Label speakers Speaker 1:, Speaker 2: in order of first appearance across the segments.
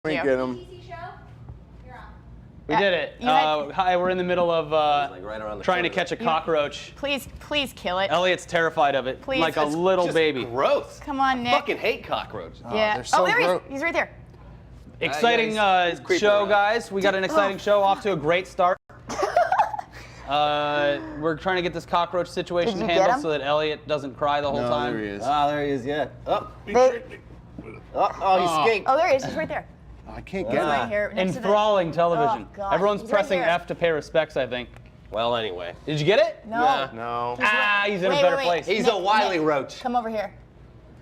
Speaker 1: We get him.
Speaker 2: We did it. Hi, we're in the middle of trying to catch a cockroach.
Speaker 3: Please kill it.
Speaker 2: Elliot's terrified of it, like a little baby.
Speaker 4: Gross.
Speaker 3: Come on, Nick.
Speaker 4: I fucking hate cockroaches.
Speaker 3: Yeah.
Speaker 1: they're so
Speaker 3: there he is.
Speaker 1: gross.
Speaker 3: He's right there.
Speaker 2: Exciting
Speaker 4: he's creeping
Speaker 2: show,
Speaker 4: around.
Speaker 2: guys. We got an exciting show, off to a great start. We're trying to get this cockroach situation
Speaker 3: Did you get
Speaker 2: handled
Speaker 3: him?
Speaker 2: so that Elliot doesn't cry the whole time.
Speaker 1: There he is.
Speaker 4: Ah, there he is. Yeah. Oh, he
Speaker 2: Oh.
Speaker 4: escaped.
Speaker 3: Oh, there he is. He's right there.
Speaker 1: I can't get
Speaker 3: Right
Speaker 1: him.
Speaker 3: here. Next to the-
Speaker 2: Enthralling television.
Speaker 3: Oh, God.
Speaker 2: Everyone's
Speaker 3: He's right
Speaker 2: pressing
Speaker 3: here.
Speaker 2: F to pay respects, I think.
Speaker 4: Well, anyway.
Speaker 2: Did you get it?
Speaker 3: No.
Speaker 4: Nah.
Speaker 1: No.
Speaker 2: He's in
Speaker 3: Wait,
Speaker 2: a better
Speaker 3: wait,
Speaker 2: place.
Speaker 4: He's
Speaker 3: Nick,
Speaker 4: a wily
Speaker 3: Nick,
Speaker 4: roach.
Speaker 3: Come over here.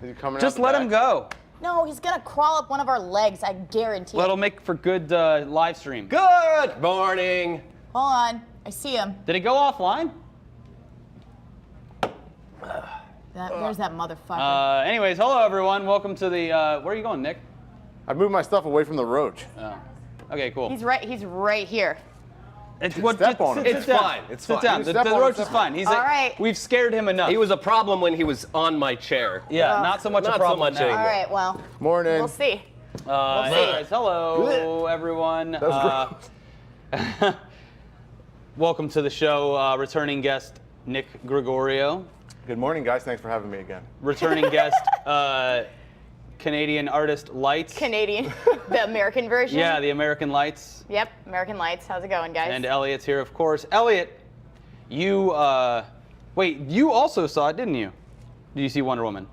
Speaker 1: Is he coming
Speaker 2: Just
Speaker 1: out
Speaker 2: let
Speaker 1: the
Speaker 2: him
Speaker 1: back?
Speaker 2: go.
Speaker 3: No, he's gonna crawl up one of our legs. I guarantee
Speaker 2: That'll
Speaker 3: it.
Speaker 2: make for good live stream.
Speaker 4: Good morning.
Speaker 3: Hold on. I see him.
Speaker 2: Did it go offline?
Speaker 3: There's that motherfucker.
Speaker 2: Anyways, hello everyone. Welcome to the. Where are you going, Nick?
Speaker 1: I moved my stuff away from the roach.
Speaker 2: Oh. Okay, cool.
Speaker 3: He's right here.
Speaker 2: It's
Speaker 1: step on him.
Speaker 4: It's fine. It's
Speaker 2: Sit
Speaker 4: fine.
Speaker 2: down.
Speaker 1: You
Speaker 2: The
Speaker 1: step on him,
Speaker 2: roach
Speaker 1: step
Speaker 2: is
Speaker 1: on
Speaker 2: fine. He's
Speaker 3: All right.
Speaker 2: We've scared him enough.
Speaker 4: He was a problem when he was on my chair.
Speaker 2: Yeah, not so much
Speaker 4: Not
Speaker 2: a
Speaker 4: so
Speaker 2: problem
Speaker 4: much
Speaker 2: now.
Speaker 4: anymore.
Speaker 3: All right. Well,
Speaker 1: Morning.
Speaker 3: we'll see.
Speaker 2: Anyways, hello everyone.
Speaker 1: That was
Speaker 2: Welcome to the show. Returning guest Nick Gregorio.
Speaker 1: Good morning, guys. Thanks for having me again.
Speaker 2: Returning guest Canadian artist Lights.
Speaker 3: Canadian, the American version.
Speaker 2: Yeah, the American Lights.
Speaker 3: Yep. American Lights. How's it going, guys?
Speaker 2: And Elliot's here, of course. Elliot, you wait. You also saw it, didn't you? Did you see Wonder Woman?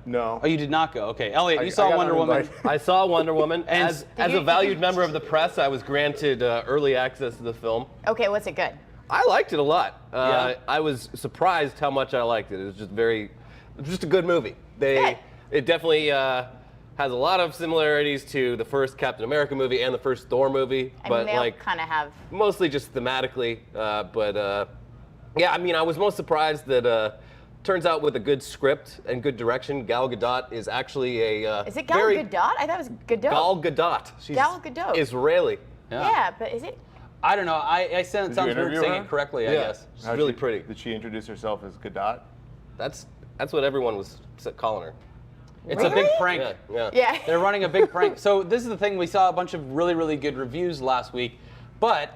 Speaker 1: No.
Speaker 2: Oh, you did not go. Okay, Elliot,
Speaker 1: I-
Speaker 2: you
Speaker 1: I
Speaker 2: saw
Speaker 1: got
Speaker 2: Wonder Woman.
Speaker 1: uninvited.
Speaker 4: I saw Wonder Woman.
Speaker 2: And
Speaker 4: As
Speaker 3: you-
Speaker 4: a valued member of the press, I was granted early access to the film.
Speaker 3: Okay. What's it good?
Speaker 4: I liked it a lot.
Speaker 2: Yeah.
Speaker 4: I was surprised how much I liked it. It was just a good movie.
Speaker 3: Good.
Speaker 4: It definitely has a lot of similarities to the first Captain America movie and the first Thor movie,
Speaker 3: I
Speaker 4: but
Speaker 3: mean, they all
Speaker 4: like
Speaker 3: kind of have.
Speaker 4: mostly just thematically. Yeah, I mean, I was most surprised that turns out with a good script and good direction, Gal Gadot is actually a
Speaker 3: Is it Gal
Speaker 4: very
Speaker 3: Gadot? I thought it was Gadot.
Speaker 4: Gal Gadot. She's
Speaker 3: Gal Gadot.
Speaker 4: Israeli.
Speaker 3: Yeah, but is it?
Speaker 2: I don't know. I sounds weird
Speaker 1: interview
Speaker 2: saying
Speaker 1: her?
Speaker 2: it correctly. I
Speaker 4: Yeah.
Speaker 2: guess.
Speaker 4: She's
Speaker 1: How'd
Speaker 4: really
Speaker 1: she-
Speaker 4: pretty.
Speaker 1: Did she introduce herself as Gadot?
Speaker 4: That's what everyone was calling her.
Speaker 2: It's a big
Speaker 3: Really?
Speaker 2: prank.
Speaker 4: Yeah.
Speaker 3: Yeah.
Speaker 2: They're running a big prank. So this is the thing. We saw a bunch of really good reviews last week, but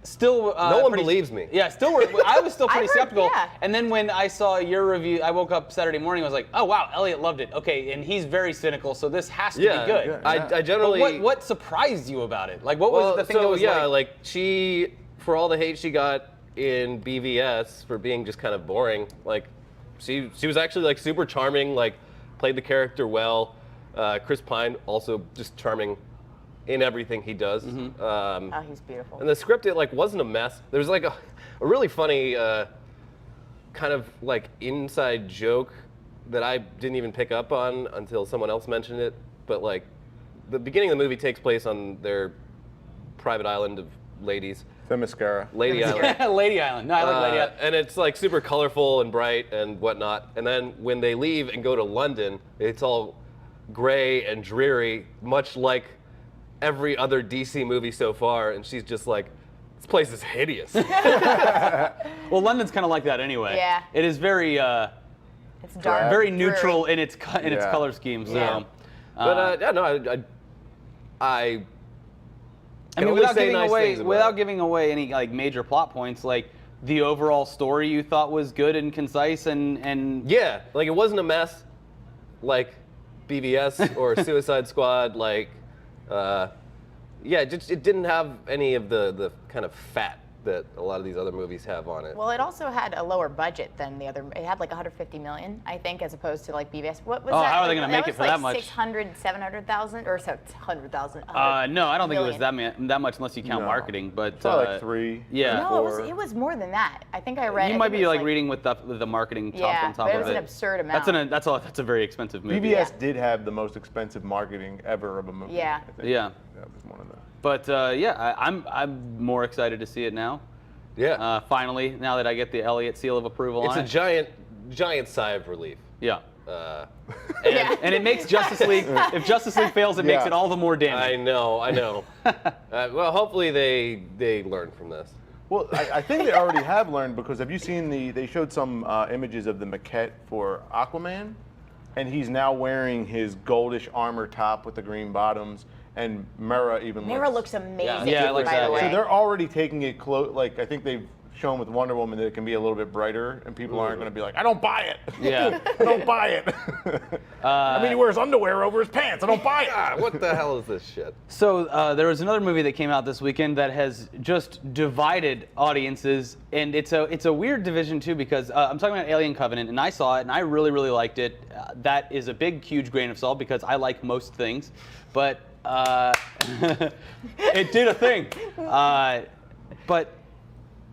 Speaker 2: still
Speaker 4: No one
Speaker 2: pretty-
Speaker 4: believes me.
Speaker 2: Yeah, I was still pretty
Speaker 3: I heard,
Speaker 2: skeptical.
Speaker 3: yeah.
Speaker 2: And then when I saw your review, I woke up Saturday morning. I was like, oh wow, Elliot loved it. Okay, and he's very cynical, so this has to
Speaker 4: Yeah,
Speaker 2: be good.
Speaker 1: yeah.
Speaker 4: I
Speaker 2: But
Speaker 4: generally.
Speaker 2: what surprised you about it? Like, what was the thing that was
Speaker 4: like she, for all the hate she got in BVS for being just kind of boring, like she was actually like super charming, like played the character well. Chris Pine also just charming in everything he does.
Speaker 2: Mm-hmm.
Speaker 3: Oh, he's beautiful.
Speaker 4: And the script, it like wasn't a mess. There was like a really funny kind of like inside joke that I didn't even pick up on until someone else mentioned it. But like the beginning of the movie takes place on their private island of ladies,
Speaker 1: The mascara.
Speaker 4: Lady Island.
Speaker 2: Lady Island. No, I like Lady Island.
Speaker 4: And it's like super colorful and bright and whatnot. And then when they leave and go to London, it's all gray and dreary, much like every other DC movie so far. And she's just like, this place is hideous.
Speaker 2: Well, London's kind of like that anyway.
Speaker 3: Yeah.
Speaker 2: It is very
Speaker 3: It's dark.
Speaker 2: very
Speaker 3: dreary.
Speaker 2: neutral in its its
Speaker 1: Yeah.
Speaker 2: color scheme. So.
Speaker 3: Yeah.
Speaker 4: But yeah, no, I
Speaker 2: I
Speaker 4: can
Speaker 2: mean,
Speaker 4: only
Speaker 2: without
Speaker 4: say
Speaker 2: giving
Speaker 4: nice
Speaker 2: away
Speaker 4: things about it.
Speaker 2: any like major plot points, like the overall story you thought was good and concise and
Speaker 4: Yeah, like it wasn't a mess, like BVS or Suicide Squad. Like, yeah, it didn't have any of the kind of fat that a lot of these other movies have on it.
Speaker 3: Well, it also had a lower budget than the other. It had like 150 million, I think, as opposed to like BVS. What was
Speaker 2: Oh,
Speaker 3: that?
Speaker 2: how are they gonna make it
Speaker 3: was
Speaker 2: for
Speaker 3: like
Speaker 2: that much?
Speaker 3: 600, 700,000, or 700,000.
Speaker 2: no, I don't think it was that much unless you count
Speaker 1: No.
Speaker 2: marketing. But
Speaker 1: Probably like 3.
Speaker 2: yeah.
Speaker 3: No, it was more than that. I think I read.
Speaker 2: You
Speaker 3: I
Speaker 2: might
Speaker 3: think
Speaker 2: be
Speaker 3: it was
Speaker 2: like reading with the marketing top
Speaker 3: Yeah,
Speaker 2: on top
Speaker 3: but it
Speaker 2: of
Speaker 3: was
Speaker 2: it.
Speaker 3: an absurd amount.
Speaker 2: That's a very expensive movie.
Speaker 1: BBS did have the most expensive marketing ever of a movie.
Speaker 3: Yeah.
Speaker 1: I think.
Speaker 2: Yeah.
Speaker 1: That was one of them.
Speaker 2: But yeah, I'm more excited to see it now.
Speaker 4: Yeah,
Speaker 2: Finally, now that I get the Elliot seal of approval
Speaker 4: it's
Speaker 2: on
Speaker 4: a
Speaker 2: it.
Speaker 4: giant sigh of relief.
Speaker 2: Yeah.
Speaker 3: Yeah.
Speaker 2: And it makes Justice League. If Justice League fails, it makes
Speaker 1: Yeah.
Speaker 2: it all the more
Speaker 4: I
Speaker 2: damning.
Speaker 4: know. Well, hopefully they learn from this.
Speaker 1: Well, I think they already have learned, because have you seen they showed some images of the maquette for Aquaman? and he's now wearing his goldish armor top with the green bottoms, and Mera even
Speaker 3: Mera looks amazing.
Speaker 2: Yeah, I like
Speaker 3: by
Speaker 2: that,
Speaker 3: the
Speaker 2: yeah.
Speaker 3: way.
Speaker 1: So they're already taking it close. Like I think they've shown with Wonder Woman that it can be a little bit brighter, and people aren't going to be like, I don't buy it.
Speaker 2: Yeah.
Speaker 1: I don't buy it. I mean, he wears underwear over his pants. I don't buy it.
Speaker 4: Ah, what the hell is this shit?
Speaker 2: So there was another movie that came out this weekend that has just divided audiences, and it's a weird division too because I'm talking about Alien Covenant, and I saw it and I really liked it. That is a big, huge grain of salt because I like most things, but it did a thing. But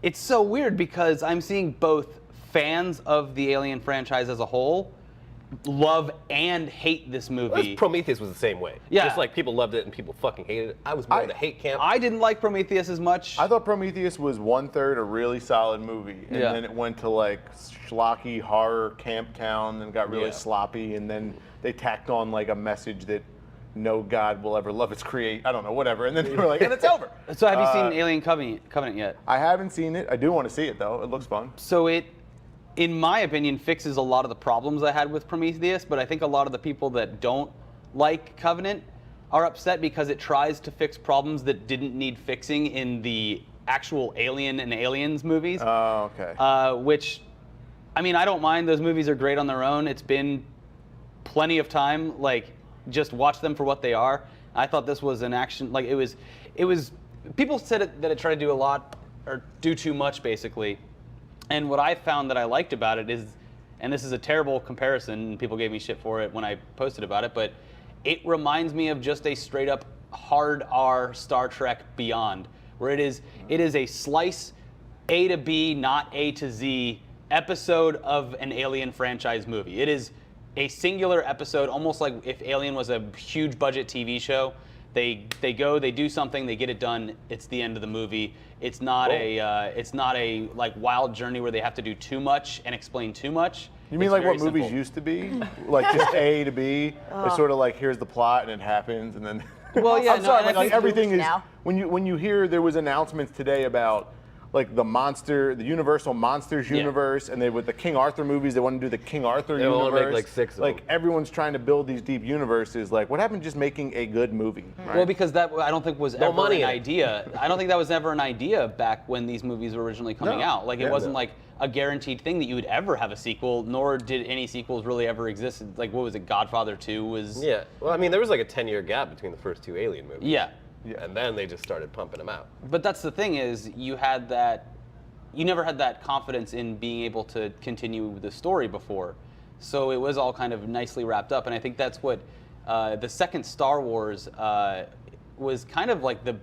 Speaker 2: it's so weird because I'm seeing both fans of the Alien franchise as a whole love and hate this movie.
Speaker 4: Prometheus was the same way.
Speaker 2: Yeah.
Speaker 4: Just like people loved it and people fucking hated it. I was more in the hate camp.
Speaker 2: I didn't like Prometheus as much.
Speaker 1: I thought Prometheus was 1/3 a really solid movie, and
Speaker 2: Yeah.
Speaker 1: then it went to like schlocky horror camp town and got really
Speaker 2: Yeah.
Speaker 1: sloppy, and then they tacked on like a message that no God will ever love its create. I don't know, whatever. And then they were like, and it's over.
Speaker 2: So have you seen Alien Covenant yet?
Speaker 1: I haven't seen it. I do want to see it though. It looks fun.
Speaker 2: So it, in my opinion, fixes a lot of the problems I had with Prometheus, but I think a lot of the people that don't like Covenant are upset because it tries to fix problems that didn't need fixing in the actual Alien and Aliens movies.
Speaker 1: Oh, okay.
Speaker 2: Which, I mean, I don't mind. Those movies are great on their own. It's been plenty of time. Like, just watch them for what they are. I thought this was an action. Like, it was. People said that it tried to do a lot or do too much, basically. And what I found that I liked about it is, and this is a terrible comparison, and people gave me shit for it when I posted about it, but it reminds me of just a straight up hard R Star Trek Beyond, where it is a slice A to B, not A to Z episode of an Alien franchise movie. It is a singular episode, almost like if Alien was a huge budget TV show. They go, they do something, they get it done. It's the end of the movie. It's not a like wild journey where they have to do too much and explain too much.
Speaker 1: You mean
Speaker 2: It's
Speaker 1: like
Speaker 2: very
Speaker 1: what movies
Speaker 2: simple.
Speaker 1: used to be? Like just A to B? It's sort of like here's the plot and it happens and then.
Speaker 2: Well, yeah,
Speaker 1: I'm
Speaker 2: no,
Speaker 1: sorry,
Speaker 2: and
Speaker 1: but
Speaker 2: I
Speaker 1: like
Speaker 2: think
Speaker 1: everything is
Speaker 3: now.
Speaker 1: when you hear there was announcements today about like the Universal Monsters
Speaker 2: Yeah.
Speaker 1: universe, and with the King Arthur movies, they want to do the King Arthur
Speaker 4: They
Speaker 1: universe.
Speaker 4: wanna make, like, 6 of them.
Speaker 1: Like everyone's trying to build these deep universes. Like what happened to just making a good movie? Right?
Speaker 2: Well, because that I don't think was
Speaker 4: No
Speaker 2: ever
Speaker 4: money
Speaker 2: an
Speaker 4: in it.
Speaker 2: idea. I don't think that was ever an idea back when these movies were originally coming
Speaker 1: No.
Speaker 2: out. Like it
Speaker 1: Yeah.
Speaker 2: wasn't like a guaranteed thing that you would ever have a sequel, nor did any sequels really ever exist. Like what was it? Godfather 2 was.
Speaker 4: Yeah. Well, I mean, there was like a 10-year gap between the first 2 Alien movies.
Speaker 2: Yeah.
Speaker 4: And then they just started pumping them out.
Speaker 2: But that's the thing is you never had that confidence in being able to continue the story before. So it was all kind of nicely wrapped up. And I think that's what the second Star Wars was kind of like the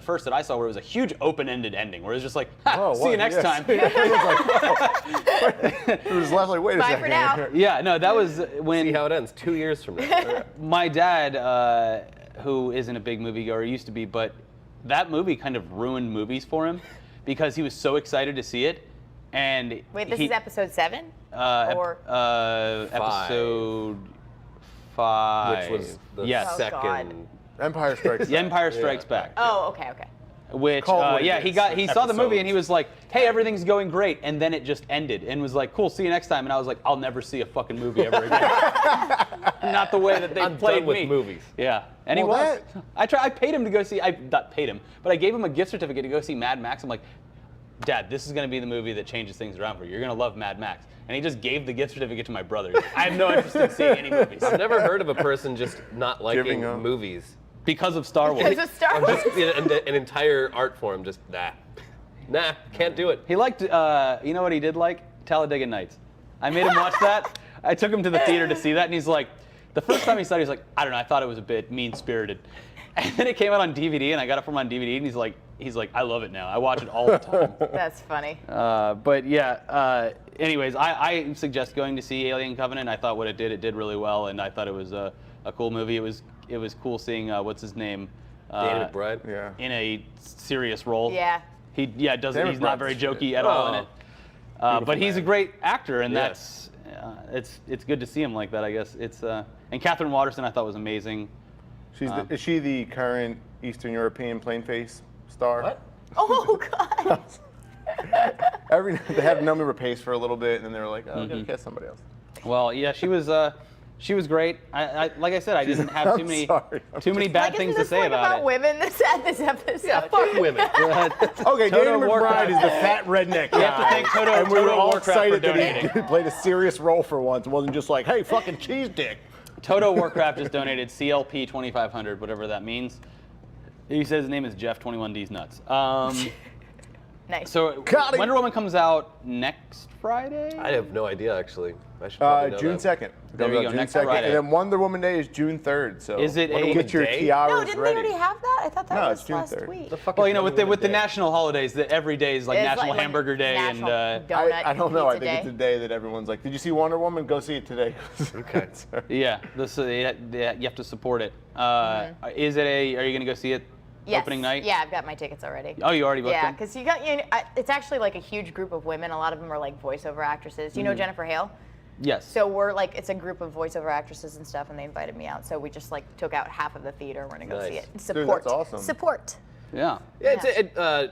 Speaker 2: first that I saw where it was a huge open-ended ending where it was just like, ha,
Speaker 1: Oh,
Speaker 2: see you
Speaker 1: what?
Speaker 2: next
Speaker 1: Yes.
Speaker 2: time.
Speaker 1: It was left like, wait a
Speaker 3: Bye
Speaker 1: second.
Speaker 3: for now.
Speaker 2: Yeah, no, that was when
Speaker 4: See how it ends 2 years from now.
Speaker 2: my dad, who isn't a big moviegoer, used to be, but that movie kind of ruined movies for him because he was so excited to see it. And
Speaker 3: Wait, this is episode 7? Or
Speaker 2: episode 5.
Speaker 4: Which was the
Speaker 2: yes.
Speaker 3: Oh,
Speaker 4: second.
Speaker 3: God.
Speaker 1: Empire Strikes
Speaker 2: The
Speaker 1: Back.
Speaker 2: Empire Strikes Back.
Speaker 3: Oh, okay.
Speaker 2: Which,
Speaker 1: Call it what it
Speaker 2: yeah,
Speaker 1: is,
Speaker 2: he saw the movie and he
Speaker 1: episodes.
Speaker 2: was like, hey, everything's going great. And then it just ended and was like, cool, see you next time. And I was like, I'll never see a fucking movie ever again. Not the way that they
Speaker 4: I'm
Speaker 2: played
Speaker 4: done with
Speaker 2: me.
Speaker 4: movies.
Speaker 2: Yeah. And
Speaker 1: Well,
Speaker 2: he was. I paid him to go see, I not paid him, but I gave him a gift certificate to go see Mad Max. I'm like, Dad, this is going to be the movie that changes things around for you. You're going to love Mad Max. And he just gave the gift certificate to my brother. He's like, I have no interest in seeing any movies.
Speaker 4: I've never heard of a person just not liking
Speaker 1: Giving up.
Speaker 4: movies.
Speaker 2: Because of Star Wars.
Speaker 3: Because of Star
Speaker 4: Or
Speaker 3: Wars.
Speaker 4: just an entire art form, just nah, can't do it.
Speaker 2: He liked, you know what he did like? Talladega Nights. I made him watch that. I took him to the theater to see that, and he's like, the first time he saw it, he's like, I don't know, I thought it was a bit mean-spirited. And then it came out on DVD, and I got it from him on DVD, and he's like, I love it now. I watch it all the time.
Speaker 3: That's funny.
Speaker 2: But yeah, anyways, I suggest going to see Alien Covenant. I thought what it did really well, and I thought it was a cool movie. It was cool seeing what's his name,
Speaker 4: Danny McBride.
Speaker 1: Yeah.
Speaker 2: in a serious role.
Speaker 3: Yeah.
Speaker 2: He doesn't.
Speaker 1: Danny
Speaker 2: He's not very
Speaker 1: McBride's shit.
Speaker 2: jokey at all in it. But he's a
Speaker 1: man.
Speaker 2: great actor, and
Speaker 4: Yeah.
Speaker 2: that's it's good to see him like that. I guess it's and Catherine Waterston I thought was amazing.
Speaker 1: Is she the current Eastern European plain face star?
Speaker 4: What?
Speaker 3: Oh, God.
Speaker 1: They had Nomi Rapace for a little bit, and then they were like, oh, I'm going to cast somebody else.
Speaker 2: Well, yeah, she was great. I like I said, I didn't have too many bad things to say about it.
Speaker 3: Women this episode.
Speaker 4: Yeah, fuck women.
Speaker 1: Okay, Danny McBride is the fat redneck guy.
Speaker 2: You have to thank Toto,
Speaker 1: and we were all
Speaker 2: Warcraft
Speaker 1: excited
Speaker 2: for
Speaker 1: that he
Speaker 2: donating.
Speaker 1: played a serious role for once. It wasn't just like, hey, fucking cheese dick.
Speaker 2: Toto Warcraft just donated CLP 2500, whatever that means. He says his name is Jeff 21D's nuts.
Speaker 3: Nice.
Speaker 2: So
Speaker 1: Got it.
Speaker 2: Wonder Woman comes out next Friday.
Speaker 4: I have no idea, actually. I should probably know
Speaker 1: June
Speaker 4: that.
Speaker 1: 2nd.
Speaker 2: There you go,
Speaker 1: June
Speaker 2: next
Speaker 1: 2nd.
Speaker 2: Friday.
Speaker 1: And then Wonder Woman Day is June 3rd. So
Speaker 2: Is it
Speaker 4: Wonder
Speaker 2: a-
Speaker 4: Woman
Speaker 1: get your
Speaker 4: Day?
Speaker 1: tiaras
Speaker 3: No, didn't
Speaker 1: ready.
Speaker 3: they already have that? I thought that
Speaker 1: No,
Speaker 3: was
Speaker 1: it's June
Speaker 3: last
Speaker 1: 3rd.
Speaker 3: week.
Speaker 4: The fuck
Speaker 2: Well,
Speaker 4: is
Speaker 2: you know,
Speaker 4: Wonder
Speaker 2: with the
Speaker 4: Woman Day?
Speaker 2: national holidays, that every day is like
Speaker 3: It's
Speaker 2: National
Speaker 3: like
Speaker 2: Hamburger Day and
Speaker 3: National Donut
Speaker 1: I don't know. I
Speaker 3: Pizza
Speaker 1: think it's a day that everyone's like, did you see Wonder Woman? Go see it today.
Speaker 4: Okay.
Speaker 2: yeah, you have to support it. Is it a? Are you gonna go see it
Speaker 3: Yes.
Speaker 2: opening night?
Speaker 3: Yeah, I've got my tickets already.
Speaker 2: Oh, you already booked
Speaker 3: Yeah,
Speaker 2: them?
Speaker 3: because it's actually like a huge group of women. A lot of them are like voiceover actresses. You know Jennifer Hale?
Speaker 2: Yes.
Speaker 3: So we're like, it's a group of voiceover actresses and stuff, and they invited me out. So we just like took out half of the theater. We're gonna go see
Speaker 4: Nice.
Speaker 3: it.
Speaker 1: Dude,
Speaker 3: Support.
Speaker 1: that's awesome.
Speaker 3: Support.
Speaker 2: yeah.
Speaker 4: Yeah,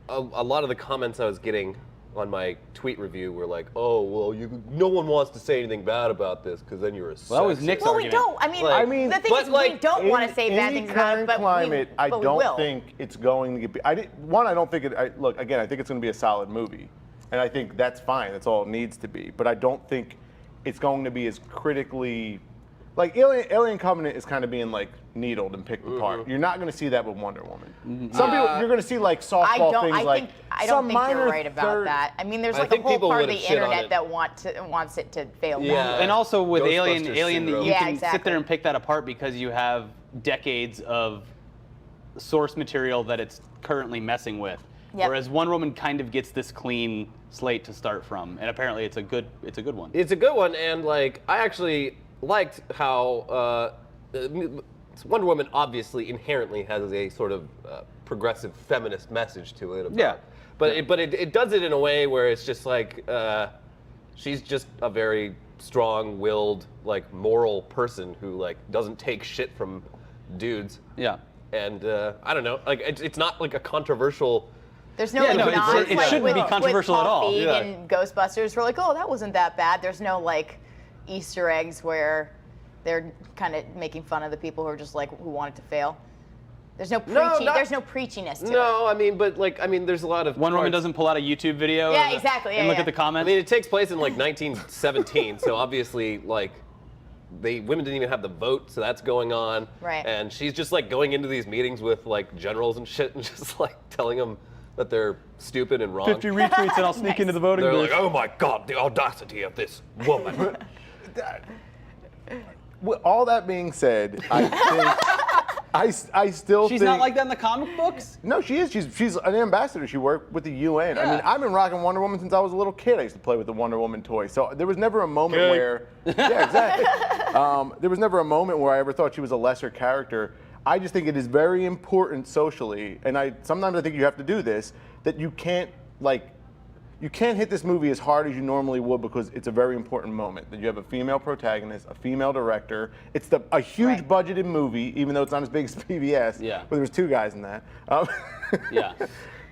Speaker 4: a lot of the comments I was getting on my tweet review were like, "Oh, well, no one wants to say anything bad about this because then you're a."
Speaker 2: Well, that was
Speaker 4: sexist."
Speaker 2: Nick's
Speaker 3: Well, we
Speaker 2: argument.
Speaker 3: don't. I mean,
Speaker 4: Like-
Speaker 3: the thing
Speaker 4: but
Speaker 3: is,
Speaker 4: like,
Speaker 3: we don't want to say bad
Speaker 1: in
Speaker 3: things
Speaker 1: the
Speaker 3: about
Speaker 1: current
Speaker 3: it, but
Speaker 1: climate,
Speaker 3: we
Speaker 1: I
Speaker 3: will.
Speaker 1: don't think it's going to be. I don't think it. Look, again, I think it's going to be a solid movie, and I think that's fine. That's all it needs to be. But I don't think it's going to be as critically. Like Alien Covenant is kind of being like needled and picked apart. You're not going to see that with Wonder Woman. Some people you're going to see like softball things like
Speaker 3: I
Speaker 1: some
Speaker 3: don't think
Speaker 1: minor
Speaker 3: you're right about
Speaker 1: third-
Speaker 3: that. I mean, there's
Speaker 4: I
Speaker 3: like a
Speaker 4: think
Speaker 3: whole
Speaker 4: people
Speaker 3: part of the
Speaker 4: would've shit on
Speaker 3: internet
Speaker 4: it.
Speaker 3: that wants it to fail.
Speaker 4: Yeah.
Speaker 3: now.
Speaker 2: And also with
Speaker 4: Ghostbusters
Speaker 2: Alien,
Speaker 4: syndrome.
Speaker 2: you
Speaker 3: Yeah,
Speaker 2: can sit
Speaker 3: exactly.
Speaker 2: there and pick that apart because you have decades of source material that it's currently messing with.
Speaker 3: Yep.
Speaker 2: Whereas Wonder Woman kind of gets this clean slate to start from, and apparently it's a good one.
Speaker 4: It's a good one, and like I actually liked how Wonder Woman obviously inherently has a sort of progressive feminist message to it.
Speaker 2: Yeah.
Speaker 4: But it does it in a way where it's just like she's just a very strong-willed, like moral person who like doesn't take shit from dudes.
Speaker 2: Yeah.
Speaker 4: And I don't know, like it's not like a controversial.
Speaker 3: There's no
Speaker 2: Yeah,
Speaker 3: like
Speaker 2: no, it's-
Speaker 3: nods,
Speaker 2: it
Speaker 3: like,
Speaker 2: shouldn't be
Speaker 3: with
Speaker 2: controversial at
Speaker 3: Paul
Speaker 2: all.
Speaker 3: Feig
Speaker 4: Yeah.
Speaker 3: and Ghostbusters were like, oh, that wasn't that bad. There's no like Easter eggs where they're kind of making fun of the people who are just like who want it to fail. There's no preachy. There's no preachiness to it.
Speaker 4: No, I mean, but like, I mean, there's a lot of
Speaker 2: Wonder Woman
Speaker 4: parts-
Speaker 2: doesn't pull out a YouTube video.
Speaker 3: Yeah, exactly,
Speaker 2: and
Speaker 3: yeah,
Speaker 2: look
Speaker 3: yeah.
Speaker 2: at the
Speaker 4: I
Speaker 2: comments.
Speaker 4: mean, it takes place in like 1917, so obviously, like, women didn't even have the vote, so that's going on.
Speaker 3: Right.
Speaker 4: And she's just like going into these meetings with like generals and shit, and just like telling them that they're stupid and wrong.
Speaker 2: 50 retweets and I'll sneak
Speaker 3: Nice.
Speaker 2: into the voting
Speaker 4: They're
Speaker 2: booth.
Speaker 4: like, oh my god, the audacity of this woman.
Speaker 1: With all that being said, I think I still
Speaker 2: She's
Speaker 1: think
Speaker 2: not like that in the comic books?
Speaker 1: No, she is. She's an ambassador. She worked with the UN. I
Speaker 2: Yeah.
Speaker 1: mean, I've been rocking Wonder Woman since I was a little kid. I used to play with the Wonder Woman toy. So there was never a moment
Speaker 2: Okay.
Speaker 1: where, yeah, exactly. There was never a moment where I ever thought she was a lesser character. I just think it is very important socially, and sometimes I think you have to do this, that you can't hit this movie as hard as you normally would because it's a very important moment. That you have a female protagonist, a female director. It's a huge
Speaker 3: Right.
Speaker 1: budgeted movie, even though it's not as big as PBS.
Speaker 2: Yeah.
Speaker 1: But there was 2 guys in that.
Speaker 2: Yeah.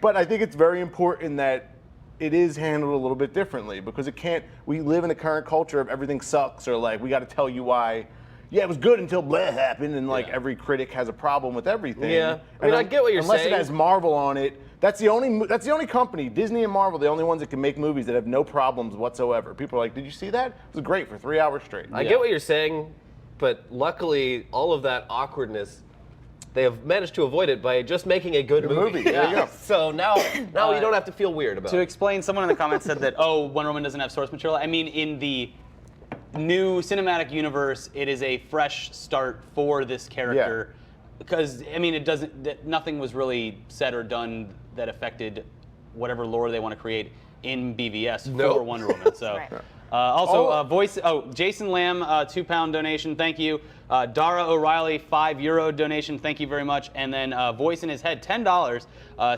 Speaker 1: But I think it's very important that it is handled a little bit differently because we live in a current culture of everything sucks or like we got to tell you why. Yeah, it was good until blah happened, and like
Speaker 2: Yeah.
Speaker 1: every critic has a problem with everything.
Speaker 4: Yeah. I mean, I get what you're
Speaker 1: unless
Speaker 4: saying.
Speaker 1: it has Marvel on it, that's the only company, Disney and Marvel, the only ones that can make movies that have no problems whatsoever. People are like, did you see that? It was great for 3 hours straight.
Speaker 4: I get what you're saying, but luckily, all of that awkwardness, they have managed to avoid it by just making a good movie.
Speaker 1: There you go.
Speaker 4: So now you don't have to feel weird about
Speaker 2: To
Speaker 4: it.
Speaker 2: explain, someone in the comments said that, oh, Wonder Woman doesn't have source material. I mean, in the new cinematic universe, it is a fresh start for this character. Because, I mean, nothing was really said or done that affected whatever lore they want to create in BVS
Speaker 4: Nope.
Speaker 2: for Wonder Woman. So,
Speaker 3: Right.
Speaker 2: Jason Lamb, £2 donation, thank you. Dara O'Reilly, €5 donation, thank you very much. And then Voice in His Head, $10,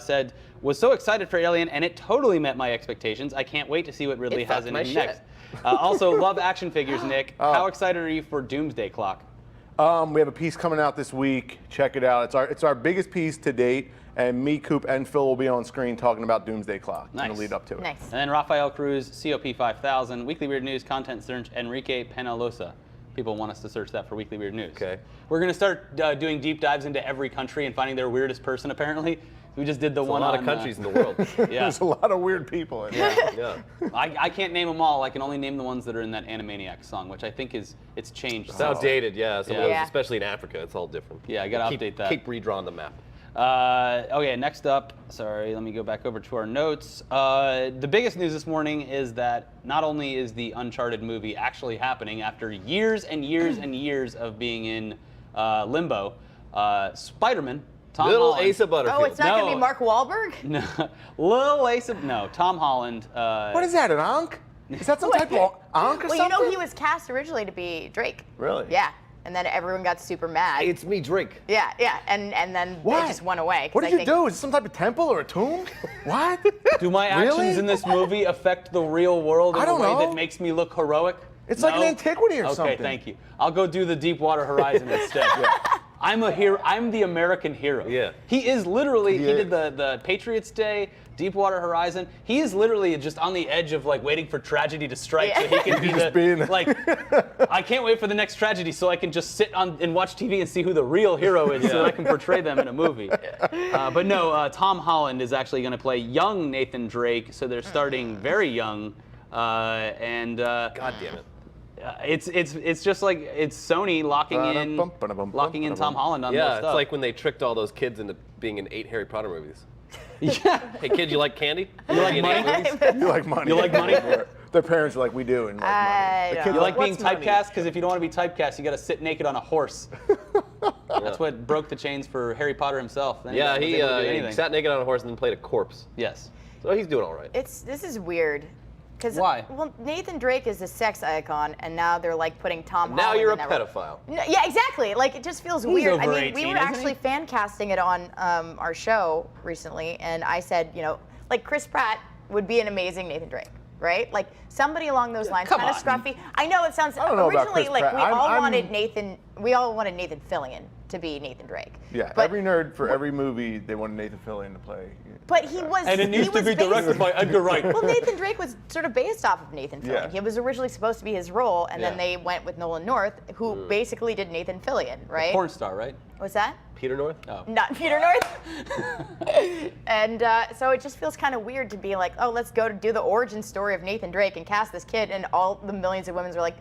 Speaker 2: said, was so excited for Alien and it totally met my expectations. I can't wait to see what Ridley
Speaker 4: It
Speaker 2: has
Speaker 4: fucked
Speaker 2: in
Speaker 4: my
Speaker 2: him
Speaker 4: shit.
Speaker 2: next. Also, love action figures, Nick. How excited are you for Doomsday Clock?
Speaker 1: We have a piece coming out this week. Check it out. It's our biggest piece to date, and me, Coop, and Phil will be on screen talking about Doomsday Clock in the lead up to it.
Speaker 3: Nice.
Speaker 2: And then Rafael Cruz, COP 5000, Weekly Weird News, content search, Enrique Penalosa. People want us to search that for Weekly Weird News.
Speaker 4: Okay.
Speaker 2: We're going to start doing deep dives into every country and finding their weirdest person, apparently. We just did the
Speaker 4: There's
Speaker 2: one
Speaker 4: a lot
Speaker 2: on,
Speaker 4: of countries in the world.
Speaker 2: Yeah.
Speaker 1: There's a lot of weird people in there.
Speaker 4: Yeah.
Speaker 2: I can't name them all. I can only name the ones that are in that Animaniacs song, which I think it's changed.
Speaker 4: It's outdated, yeah. Some of those,
Speaker 3: Yeah.
Speaker 4: especially in Africa, it's all different.
Speaker 2: Yeah, I got to update that.
Speaker 4: Keep redrawing the map.
Speaker 2: Okay, next up, sorry, let me go back over to our notes. The biggest news this morning is that not only is the Uncharted movie actually happening after years and years and years of being in limbo, Spider-Man, Tom
Speaker 4: Little
Speaker 2: Holland.
Speaker 4: Asa Butterfield.
Speaker 3: Oh, it's not going to
Speaker 2: No.
Speaker 3: be Mark Wahlberg?
Speaker 2: No, Lil Asa, no, Tom Holland.
Speaker 1: What is that, an Ankh? Is that some type of Ankh or
Speaker 3: Well,
Speaker 1: something?
Speaker 3: you know he was cast originally to be Drake.
Speaker 1: Really?
Speaker 3: Yeah. And then everyone got super mad.
Speaker 4: It's me, Drake.
Speaker 3: Yeah, yeah. And then
Speaker 1: What?
Speaker 3: they just went away. 'cause
Speaker 1: What
Speaker 3: I
Speaker 1: did you
Speaker 3: think-
Speaker 1: do? Is it some type of temple or a tomb? What?
Speaker 2: Do my actions
Speaker 1: Really?
Speaker 2: in this movie affect the real world in
Speaker 1: I
Speaker 2: a
Speaker 1: don't
Speaker 2: way
Speaker 1: know.
Speaker 2: that makes me look heroic?
Speaker 1: It's like an antiquity or
Speaker 2: okay,
Speaker 1: something.
Speaker 2: Okay, thank you. I'll go do the Deepwater Horizon instead. I'm a hero. I'm the American hero.
Speaker 4: Yeah.
Speaker 2: He is literally. He
Speaker 1: Yeah.
Speaker 2: did the Patriots Day, Deepwater Horizon. He is literally just on the edge of like waiting for tragedy to strike so he can be
Speaker 1: Just being-
Speaker 2: like. I can't wait for the next tragedy so I can just sit on and watch TV and see who the real hero is so that I can portray them in a movie. But no, Tom Holland is actually going to play young Nathan Drake. So they're starting very young, and.
Speaker 4: God damn it.
Speaker 2: It's just like it's Sony locking in Tom Holland on
Speaker 4: Yeah,
Speaker 2: those
Speaker 4: it's
Speaker 2: stuff.
Speaker 4: like when they tricked all those kids into being in 8 Harry Potter movies.
Speaker 2: Yeah.
Speaker 4: Hey, kid, you like candy?
Speaker 2: You like money?
Speaker 1: You like money.
Speaker 2: You like money?
Speaker 1: Their parents are like, we do, and like
Speaker 3: I
Speaker 1: money. The
Speaker 3: don't
Speaker 1: kids
Speaker 2: You
Speaker 1: are
Speaker 2: like being
Speaker 1: "What's money?"
Speaker 2: typecast? Because if you don't want to be typecast, you got to sit naked on a horse. That's what broke the chains for Harry Potter himself. Then
Speaker 4: Yeah,
Speaker 2: was
Speaker 4: he
Speaker 2: able to do anything.
Speaker 4: sat naked on a horse and then played a corpse.
Speaker 2: Yes.
Speaker 4: So he's doing all right.
Speaker 3: This is weird. Cause,
Speaker 2: Why?
Speaker 3: Well, Nathan Drake is a sex icon, and now they're like putting Tom
Speaker 4: Now
Speaker 3: Holland
Speaker 4: you're a
Speaker 3: in that role.
Speaker 4: pedophile.
Speaker 3: No, yeah, exactly. Like it just feels weird. I
Speaker 2: over
Speaker 3: mean,
Speaker 2: 18,
Speaker 3: we were
Speaker 2: isn't
Speaker 3: actually
Speaker 2: he?
Speaker 3: fan casting it on our show recently, and I said, you know, like Chris Pratt would be an amazing Nathan Drake, right? Like somebody along those lines,
Speaker 2: come
Speaker 3: kind of
Speaker 2: on.
Speaker 3: scruffy. I know it sounds
Speaker 1: don't know about
Speaker 3: originally
Speaker 1: Chris
Speaker 3: like
Speaker 1: Pratt.
Speaker 3: we all
Speaker 1: I'm-
Speaker 3: wanted Nathan. We all wanted Nathan Fillion to be Nathan Drake.
Speaker 1: Yeah,
Speaker 3: but,
Speaker 1: every nerd for every movie, they wanted Nathan Fillion to play.
Speaker 3: But he was.
Speaker 2: And it
Speaker 3: he
Speaker 2: needs to
Speaker 3: was
Speaker 2: be
Speaker 3: based-
Speaker 2: directed by Edgar Wright.
Speaker 3: Well, Nathan Drake was sort of based off of Nathan Fillion.
Speaker 1: Yeah.
Speaker 3: He was originally supposed to be his role, and then
Speaker 4: Yeah.
Speaker 3: they went with Nolan North, who basically did Nathan Fillion, right?
Speaker 2: Porn star, right?
Speaker 3: What's that?
Speaker 4: Peter North?
Speaker 2: Oh.
Speaker 3: Not Peter North. And so it just feels kind of weird to be like, oh, let's go to do the origin story of Nathan Drake and cast this kid, and all the millions of women are like,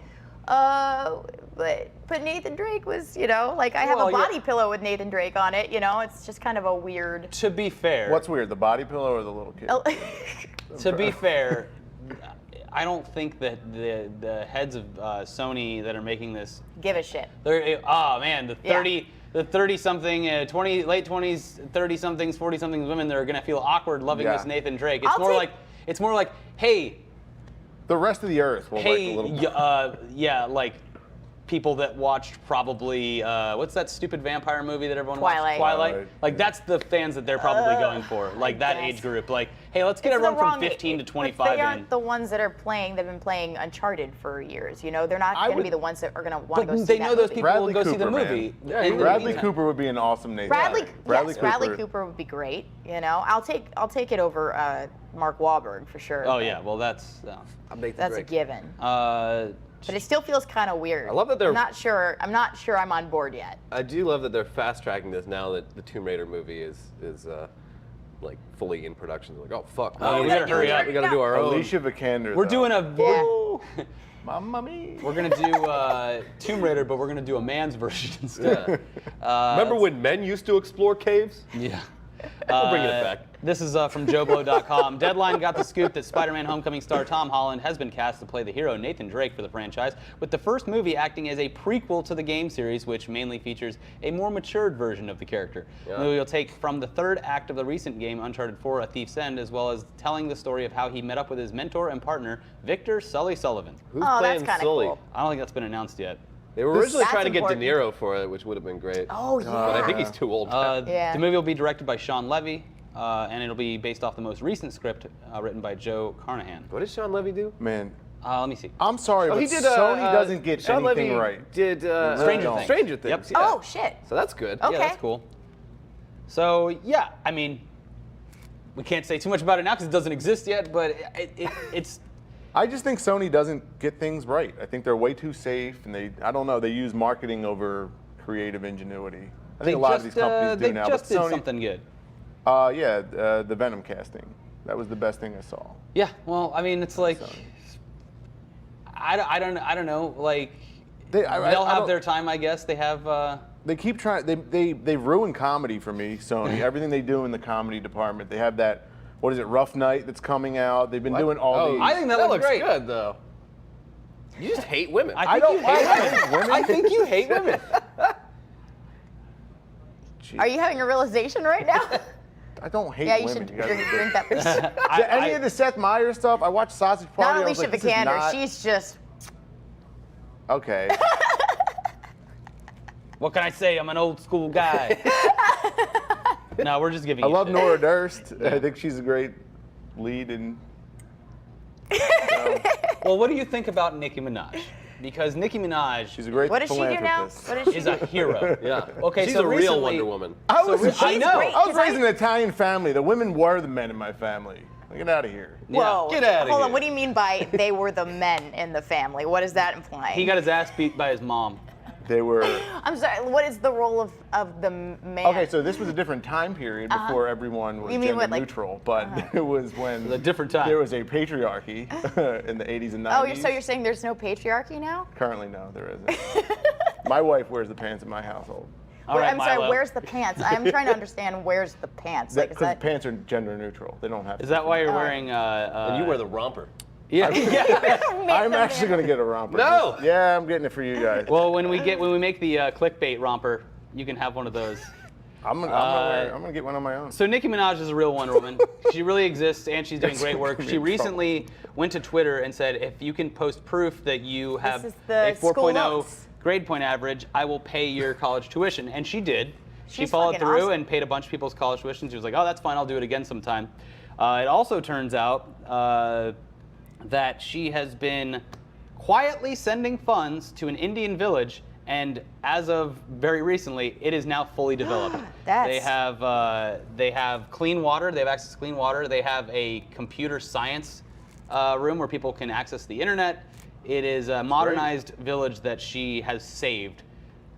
Speaker 3: but Nathan Drake was, you know, like I have
Speaker 2: Well,
Speaker 3: a body pillow with Nathan Drake on it, you know, it's just kind of a weird.
Speaker 2: To be fair.
Speaker 1: What's weird, the body pillow or the little kid?
Speaker 2: To be fair, I don't think that the heads of Sony that are making this,
Speaker 3: Give a shit.
Speaker 2: they're oh man, the
Speaker 3: Yeah.
Speaker 2: 30 something, late 20s, 30 somethings, 40 somethings women that are gonna feel awkward loving
Speaker 1: Yeah.
Speaker 2: this Nathan Drake. It's
Speaker 3: I'll
Speaker 2: more like, hey,
Speaker 1: The rest of the earth will like a little.
Speaker 2: yeah, like people that watched probably what's that stupid vampire movie that everyone
Speaker 3: Twilight.
Speaker 2: watched? Twilight.
Speaker 1: Twilight.
Speaker 2: Like that's the fans that they're probably going for, like that
Speaker 3: guess.
Speaker 2: age group. Like, hey, let's get
Speaker 3: It's the
Speaker 2: everyone from
Speaker 3: wrong-
Speaker 2: 15 to
Speaker 3: but
Speaker 2: 25
Speaker 3: They
Speaker 2: in.
Speaker 3: aren't the ones that are playing. They've been playing Uncharted for years. You know, they're not
Speaker 1: I
Speaker 3: going to
Speaker 1: would-
Speaker 3: be the ones that are going to want to go see
Speaker 2: But they
Speaker 3: that
Speaker 2: know those
Speaker 3: movie.
Speaker 2: people will
Speaker 1: Bradley
Speaker 2: go see the
Speaker 1: Cooper, man.
Speaker 2: movie.
Speaker 4: Yeah,
Speaker 2: in the
Speaker 1: Bradley
Speaker 2: meantime.
Speaker 1: Cooper would be an awesome Nathan.
Speaker 3: Bradley,
Speaker 1: Drake.
Speaker 3: yes, Bradley Cooper would be great. You know, I'll take it over Mark Wahlberg for sure.
Speaker 2: Oh yeah, well that's.
Speaker 4: I'm Nathan
Speaker 3: That's
Speaker 4: Drake.
Speaker 3: a given.
Speaker 2: Uh,
Speaker 3: But it still feels kind of weird.
Speaker 4: I love that they're-
Speaker 3: I'm not sure I'm on board yet.
Speaker 4: I do love that they're fast tracking this now that the Tomb Raider movie is like fully in production. They're like, oh fuck,
Speaker 2: Oh, we gotta hurry up.
Speaker 4: We gotta do our own.
Speaker 1: Alicia Vikander.
Speaker 2: we're
Speaker 1: though.
Speaker 2: doing a.
Speaker 3: Yeah.
Speaker 1: Mamma mia.
Speaker 2: We're gonna do Tomb Raider, but we're gonna do a man's version instead.
Speaker 4: Remember when men used to explore caves?
Speaker 2: Yeah.
Speaker 4: We're bringing it back.
Speaker 2: This is from JoBlo.com. Deadline got the scoop that Spider-Man Homecoming star Tom Holland has been cast to play the hero Nathan Drake for the franchise, with the first movie acting as a prequel to the game series, which mainly features a more matured version of the character.
Speaker 4: Yeah.
Speaker 2: The movie will take from the third act of the recent game, Uncharted 4: A Thief's End, as well as telling the story of how he met up with his mentor and partner, Victor Sully Sullivan.
Speaker 4: Who's
Speaker 3: Oh, that's
Speaker 4: playing
Speaker 3: kinda
Speaker 4: Sully?
Speaker 3: cool.
Speaker 2: I don't think that's been announced yet.
Speaker 4: They were originally
Speaker 3: That's
Speaker 4: trying to get De
Speaker 3: important.
Speaker 4: Niro for it, which would have been great.
Speaker 3: Oh yeah.
Speaker 4: But I think he's too old.
Speaker 3: Yeah.
Speaker 2: The movie will be directed by Sean Levy, and it'll be based off the most recent script written by Joe Carnahan.
Speaker 4: What did Sean Levy do?
Speaker 1: Man,
Speaker 2: Let me see.
Speaker 1: I'm sorry, but
Speaker 4: he did.
Speaker 1: Sony doesn't get
Speaker 4: Sean
Speaker 1: anything
Speaker 4: Levy
Speaker 1: right.
Speaker 4: Did
Speaker 2: Stranger Things.
Speaker 4: Stranger Things.
Speaker 2: Yep.
Speaker 4: Yeah.
Speaker 3: Oh shit.
Speaker 4: So that's good.
Speaker 3: Okay.
Speaker 2: Yeah, that's cool. So yeah, I mean, we can't say too much about it now because it doesn't exist yet, but it's.
Speaker 1: I just think Sony doesn't get things right. I think they're way too safe, and I don't know, they use marketing over creative ingenuity. I think a lot of these companies do now,
Speaker 2: They just
Speaker 1: but Sony,
Speaker 2: did something good.
Speaker 1: the Venom casting. That was the best thing I saw.
Speaker 2: Yeah, well, I mean, it's like,
Speaker 1: Sony.
Speaker 2: I don't know, like,
Speaker 1: They- I
Speaker 2: they'll have
Speaker 1: don't-
Speaker 2: their time, I guess. They have.
Speaker 1: They keep trying. They ruin comedy for me. Sony. Everything they do in the comedy department. They have that. What is it? Rough Night that's coming out. They've been doing all these.
Speaker 2: I think that looks great.
Speaker 4: good though. You just hate women.
Speaker 2: I
Speaker 1: don't-
Speaker 2: think you hate
Speaker 1: I
Speaker 2: women.
Speaker 1: hate women.
Speaker 2: I think you hate women.
Speaker 1: Jeez.
Speaker 3: Are you having a realization right now?
Speaker 1: I don't hate
Speaker 3: Yeah, you
Speaker 1: women.
Speaker 3: should
Speaker 1: You guys
Speaker 3: drink
Speaker 1: are
Speaker 3: that.
Speaker 1: ridiculous. Any of the Seth Meyers stuff? I watched Sausage Party.
Speaker 3: Not
Speaker 1: I was
Speaker 3: Alicia
Speaker 1: like, this is
Speaker 3: Vikander.
Speaker 1: not-
Speaker 3: She's just.
Speaker 1: Okay.
Speaker 2: What can I say? I'm an old school guy. No, we're just giving.
Speaker 1: I
Speaker 2: you
Speaker 1: love
Speaker 2: shit.
Speaker 1: Nora Durst. I think she's a great lead in.
Speaker 2: Well, what do you think about Nicki Minaj? Because Nicki Minaj
Speaker 1: She's a great
Speaker 3: What does she do now?
Speaker 1: philanthropist.
Speaker 3: What does she
Speaker 2: is
Speaker 3: do?
Speaker 2: a hero.
Speaker 4: Yeah.
Speaker 2: Okay,
Speaker 4: She's
Speaker 2: so
Speaker 4: a real
Speaker 2: recently-
Speaker 4: Wonder Woman.
Speaker 1: I was,
Speaker 2: I know.
Speaker 3: great,
Speaker 1: I was
Speaker 3: 'cause
Speaker 1: raised in an Italian family. The women were the men in my family. Get out of here.
Speaker 3: Whoa.
Speaker 4: Get outta
Speaker 3: Hold
Speaker 4: here.
Speaker 3: on. What do you mean by they were the men in the family? What does that imply?
Speaker 2: He got his ass beat by his mom.
Speaker 1: They were.
Speaker 3: I'm sorry. What is the role of the man?
Speaker 1: Okay, so this was a different time period before everyone was
Speaker 3: You mean
Speaker 1: gender
Speaker 3: what, like-
Speaker 1: neutral, but it was when
Speaker 2: was a different time.
Speaker 1: there was a patriarchy in the 80s and 90s.
Speaker 3: Oh, so you're saying there's no patriarchy now?
Speaker 1: Currently, no, there isn't. My wife wears the pants in my household.
Speaker 2: All right,
Speaker 3: I'm sorry.
Speaker 2: Milo.
Speaker 3: Where's the pants? I'm trying to understand where's the pants. Like, is
Speaker 1: Because
Speaker 3: that?
Speaker 1: pants are gender neutral. They don't have.
Speaker 2: Is that why you're
Speaker 3: Oh.
Speaker 2: wearing?
Speaker 4: And you wear the romper.
Speaker 2: Yeah. yeah.
Speaker 1: I'm actually gonna get a romper.
Speaker 4: No!
Speaker 1: Yeah, I'm getting it for you guys.
Speaker 2: Well, when we make the clickbait romper, you can have one of those.
Speaker 1: I'm gonna get one on my own.
Speaker 2: So Nicki Minaj is a real Wonder Woman. She really exists, and she's doing great work.
Speaker 1: That's
Speaker 2: She
Speaker 1: gonna be in
Speaker 2: recently went to Twitter and said, if you can post proof that you have
Speaker 3: is the
Speaker 2: a
Speaker 3: school
Speaker 2: 4.0
Speaker 3: notes.
Speaker 2: grade point average, I will pay your college tuition. And she did. She
Speaker 3: She's
Speaker 2: followed
Speaker 3: fucking
Speaker 2: through
Speaker 3: awesome.
Speaker 2: and paid a bunch of people's college tuition. She was like, oh, that's fine. I'll do it again sometime. It also turns out that she has been quietly sending funds to an Indian village, and as of very recently, it is now fully developed.
Speaker 3: That's-
Speaker 2: They have clean water. They have access to clean water. They have a computer science room where people can access the internet. It is a modernized village that she has saved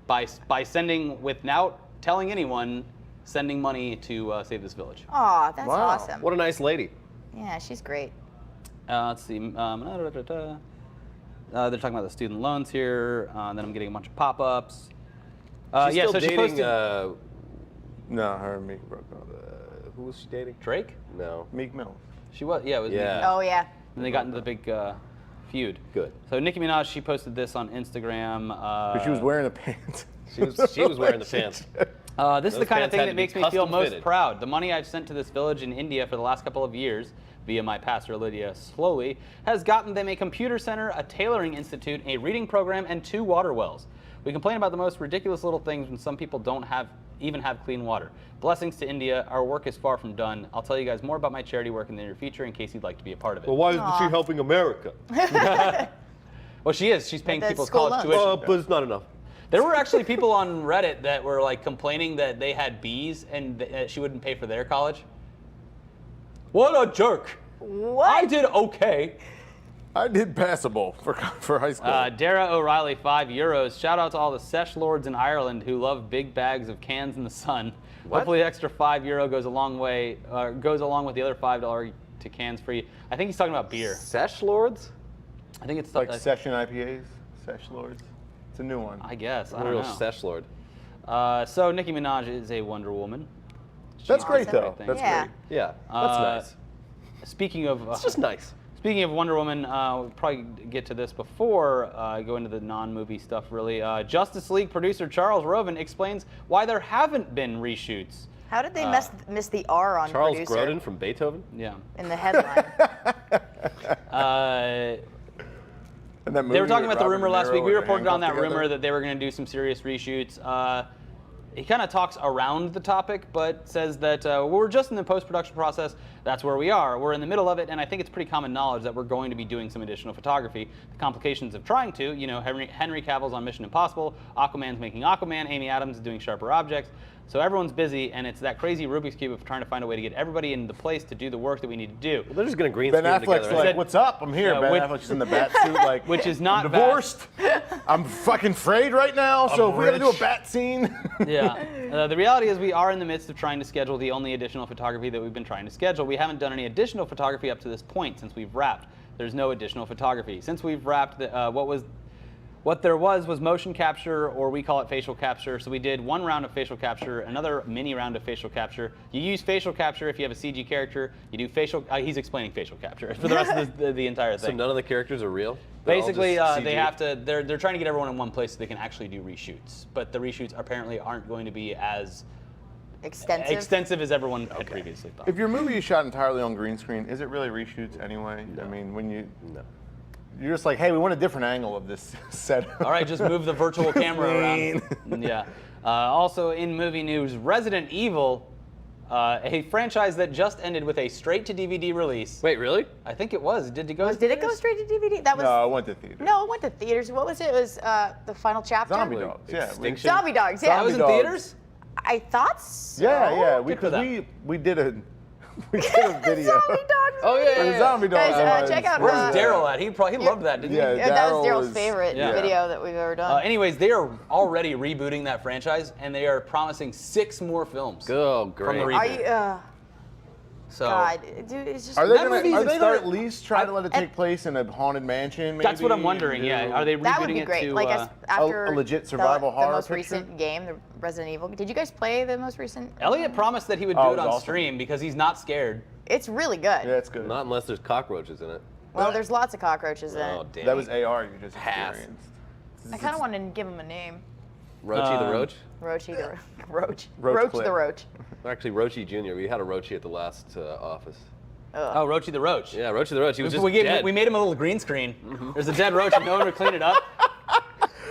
Speaker 2: by sending, without telling anyone, sending money to save this village.
Speaker 3: Aw, that's
Speaker 1: Wow.
Speaker 3: awesome.
Speaker 4: What a nice lady.
Speaker 3: Yeah, she's great.
Speaker 2: Let's see. They're talking about the student loans here. Then I'm getting a bunch of pop-ups.
Speaker 4: She's
Speaker 2: yeah,
Speaker 4: still
Speaker 2: so she
Speaker 4: dating.
Speaker 2: posted
Speaker 1: No, her and Meek broke up.
Speaker 4: Who was she dating?
Speaker 2: Drake.
Speaker 4: No.
Speaker 1: Meek Mill.
Speaker 2: She was. Yeah, it was.
Speaker 4: Yeah.
Speaker 2: Nicki.
Speaker 3: Oh yeah.
Speaker 2: And they got into the big feud.
Speaker 4: Good.
Speaker 2: So Nicki Minaj, she posted this on Instagram.
Speaker 1: But she was wearing the pants.
Speaker 4: She was wearing the pants.
Speaker 2: This is the
Speaker 4: Those
Speaker 2: kind of
Speaker 4: pants
Speaker 2: thing
Speaker 4: had
Speaker 2: that
Speaker 4: to be
Speaker 2: makes me feel
Speaker 4: custom
Speaker 2: most
Speaker 4: fitted.
Speaker 2: proud. The money I've sent to this village in India for the last couple of years, via my pastor Lydia Slowly, has gotten them a computer center, a tailoring institute, a reading program, and 2 water wells. We complain about the most ridiculous little things when some people don't even have clean water. Blessings to India. Our work is far from done. I'll tell you guys more about my charity work in the near future in case you'd like to be a part of it.
Speaker 4: why isn't she helping America?
Speaker 2: Well, she is. She's paying
Speaker 3: the
Speaker 2: people's
Speaker 3: school
Speaker 2: college
Speaker 3: loans.
Speaker 2: tuition.
Speaker 4: But it's not enough.
Speaker 2: There were actually people on Reddit that were like complaining that they had B's and that she wouldn't pay for their college. What a jerk!
Speaker 3: What?
Speaker 2: I did okay.
Speaker 1: I did passable for high school.
Speaker 2: Dara O'Reilly, €5. Shout out to all the sesh lords in Ireland who love big bags of cans in the sun.
Speaker 4: What?
Speaker 2: Hopefully, the extra €5 goes a long way. Goes along with the other $5 to cans free. I think he's talking about beer.
Speaker 4: Sesh lords?
Speaker 2: I think it's
Speaker 1: like session IPAs, Sesh Lords. It's a new one.
Speaker 2: I guess. I
Speaker 4: I'm a
Speaker 2: don't
Speaker 4: real
Speaker 2: know.
Speaker 4: sesh lord.
Speaker 2: So Nicki Minaj is a Wonder Woman.
Speaker 1: That's
Speaker 2: She's
Speaker 1: great
Speaker 2: doing
Speaker 1: though.
Speaker 2: great
Speaker 1: That's
Speaker 3: Yeah.
Speaker 1: great.
Speaker 4: Yeah, that's
Speaker 2: Uh,
Speaker 4: nice.
Speaker 2: Speaking of,
Speaker 4: It's just nice.
Speaker 2: Speaking of Wonder Woman, we'll probably get to this before I go into the non-movie stuff. Really, Justice League producer Charles Roven explains why there haven't been reshoots.
Speaker 3: How did they miss the R on
Speaker 4: Charles
Speaker 3: producer
Speaker 4: Grodin from Beethoven?
Speaker 2: Yeah.
Speaker 3: in the headline?
Speaker 1: And that
Speaker 2: They were
Speaker 1: movie
Speaker 2: talking
Speaker 1: with
Speaker 2: about the
Speaker 1: Robert
Speaker 2: rumor last
Speaker 1: De Niro
Speaker 2: week. We
Speaker 1: where they're
Speaker 2: reported on that
Speaker 1: handcuffed
Speaker 2: rumor
Speaker 1: together.
Speaker 2: that they were going to do some serious reshoots. he kind of talks around the topic, but says that we're just in the post-production process. That's where we are. We're in the middle of it, and I think it's pretty common knowledge that we're going to be doing some additional photography. The complications of trying to, Henry Cavill's on Mission Impossible, Aquaman's making Aquaman, Amy Adams is doing Sharper Objects. So everyone's busy, and it's that crazy Rubik's Cube of trying to find a way to get everybody in the place to do the work that we need to do.
Speaker 4: Well, they're just going to green
Speaker 1: Ben
Speaker 4: screen
Speaker 1: Affleck's
Speaker 4: together.
Speaker 1: like, "What's up? I'm here."
Speaker 2: Yeah,
Speaker 1: Ben
Speaker 2: which-
Speaker 1: Affleck's in the bat suit, like,
Speaker 2: Which is not
Speaker 1: I'm
Speaker 2: bad.
Speaker 1: divorced. I'm fucking afraid right now. So if we got to do a
Speaker 4: rich.
Speaker 1: bat scene,
Speaker 2: Yeah. The reality is we are in the midst of trying to schedule the only additional photography that we've been trying to schedule. We haven't done any additional photography up to this point since we've wrapped. There's no additional photography. Since we've wrapped, what there was motion capture, or we call it facial capture. So we did one round of facial capture, another mini round of facial capture. You use facial capture if you have a CG character. You do facial. He's explaining facial capture for the rest of the entire
Speaker 4: So
Speaker 2: thing.
Speaker 4: none of the characters are real? They're all
Speaker 2: Basically,
Speaker 4: just
Speaker 2: they
Speaker 4: CG?
Speaker 2: have to. They're trying to get everyone in one place so they can actually do reshoots. But the reshoots apparently aren't going to be as extensive as everyone had previously thought.
Speaker 1: if your movie is shot entirely on green screen, is it really reshoots anyway? I mean, when
Speaker 4: No.
Speaker 1: you're just like, "Hey, we want a different angle of this set."
Speaker 2: All right, just move the virtual camera around. Yeah. Also in movie news, Resident Evil, a franchise that just ended with a straight-to-DVD release.
Speaker 4: Wait, really?
Speaker 2: I think it was. Did it go?
Speaker 3: Did it go straight to DVD? That was
Speaker 1: No, I went to theater.
Speaker 3: no, it went to theaters. What was it? It was the final chapter.
Speaker 1: Zombie
Speaker 4: Like
Speaker 1: Dogs. Yeah, we,
Speaker 4: Extinction?
Speaker 3: Zombie Dogs. Yeah.
Speaker 2: That was in
Speaker 1: Dogs.
Speaker 2: theaters?
Speaker 3: I thought so.
Speaker 1: yeah.
Speaker 2: Good for them.
Speaker 1: We did a video.
Speaker 3: Zombie Dogs.
Speaker 4: Oh, yeah,
Speaker 1: For
Speaker 4: yeah,
Speaker 1: the Zombie Dogs.
Speaker 3: Guys, check out.
Speaker 2: Where's Daryl at? He loved that, didn't
Speaker 1: Yeah.
Speaker 2: he?
Speaker 3: Yeah, that was
Speaker 1: Daryl
Speaker 3: Daryl's
Speaker 1: was-
Speaker 3: favorite
Speaker 2: yeah.
Speaker 3: video that we've ever done.
Speaker 2: Anyways, they are already rebooting that franchise, and they are promising 6 more films.
Speaker 4: Oh,
Speaker 2: From
Speaker 4: great.
Speaker 2: the
Speaker 3: Are
Speaker 2: reboot.
Speaker 3: you?
Speaker 2: So
Speaker 3: God, dude, it's just.
Speaker 1: Are they
Speaker 2: That
Speaker 1: gonna,
Speaker 2: movie
Speaker 1: are
Speaker 2: even
Speaker 1: they gonna
Speaker 2: start-
Speaker 1: at least try to let it take place in a haunted mansion? Maybe?
Speaker 2: that's what I'm wondering. Yeah, are they rebooting
Speaker 3: That would be
Speaker 2: it
Speaker 3: great.
Speaker 2: to?
Speaker 3: Like after
Speaker 1: a legit survival
Speaker 3: the
Speaker 1: horror
Speaker 3: most
Speaker 1: picture?
Speaker 3: recent game, the Resident Evil. Did you guys play the most recent?
Speaker 2: Elliot promised that he would
Speaker 1: Oh,
Speaker 2: do
Speaker 1: it
Speaker 2: it
Speaker 1: was
Speaker 2: on
Speaker 1: awesome.
Speaker 2: stream because he's not scared.
Speaker 3: It's really good.
Speaker 1: Yeah, it's good.
Speaker 4: Not unless there's cockroaches in it.
Speaker 3: Well, there's lots of cockroaches in
Speaker 4: Oh,
Speaker 3: it.
Speaker 4: damn.
Speaker 1: That was AR you just
Speaker 4: Pass.
Speaker 1: experienced.
Speaker 3: I kind of wanted to give him a name.
Speaker 4: Roachy the Roach?
Speaker 3: Roachy the Roach.
Speaker 1: Roach
Speaker 3: Roach
Speaker 1: Clip.
Speaker 3: the Roach.
Speaker 4: Actually, Roachy Jr. We had a Roachy at the last office.
Speaker 2: Oh, Roachy the Roach.
Speaker 4: Yeah, Roachy the Roach. He was just
Speaker 2: we
Speaker 4: dead.
Speaker 2: made him a little green screen. There's a dead roach, and no one would clean it up.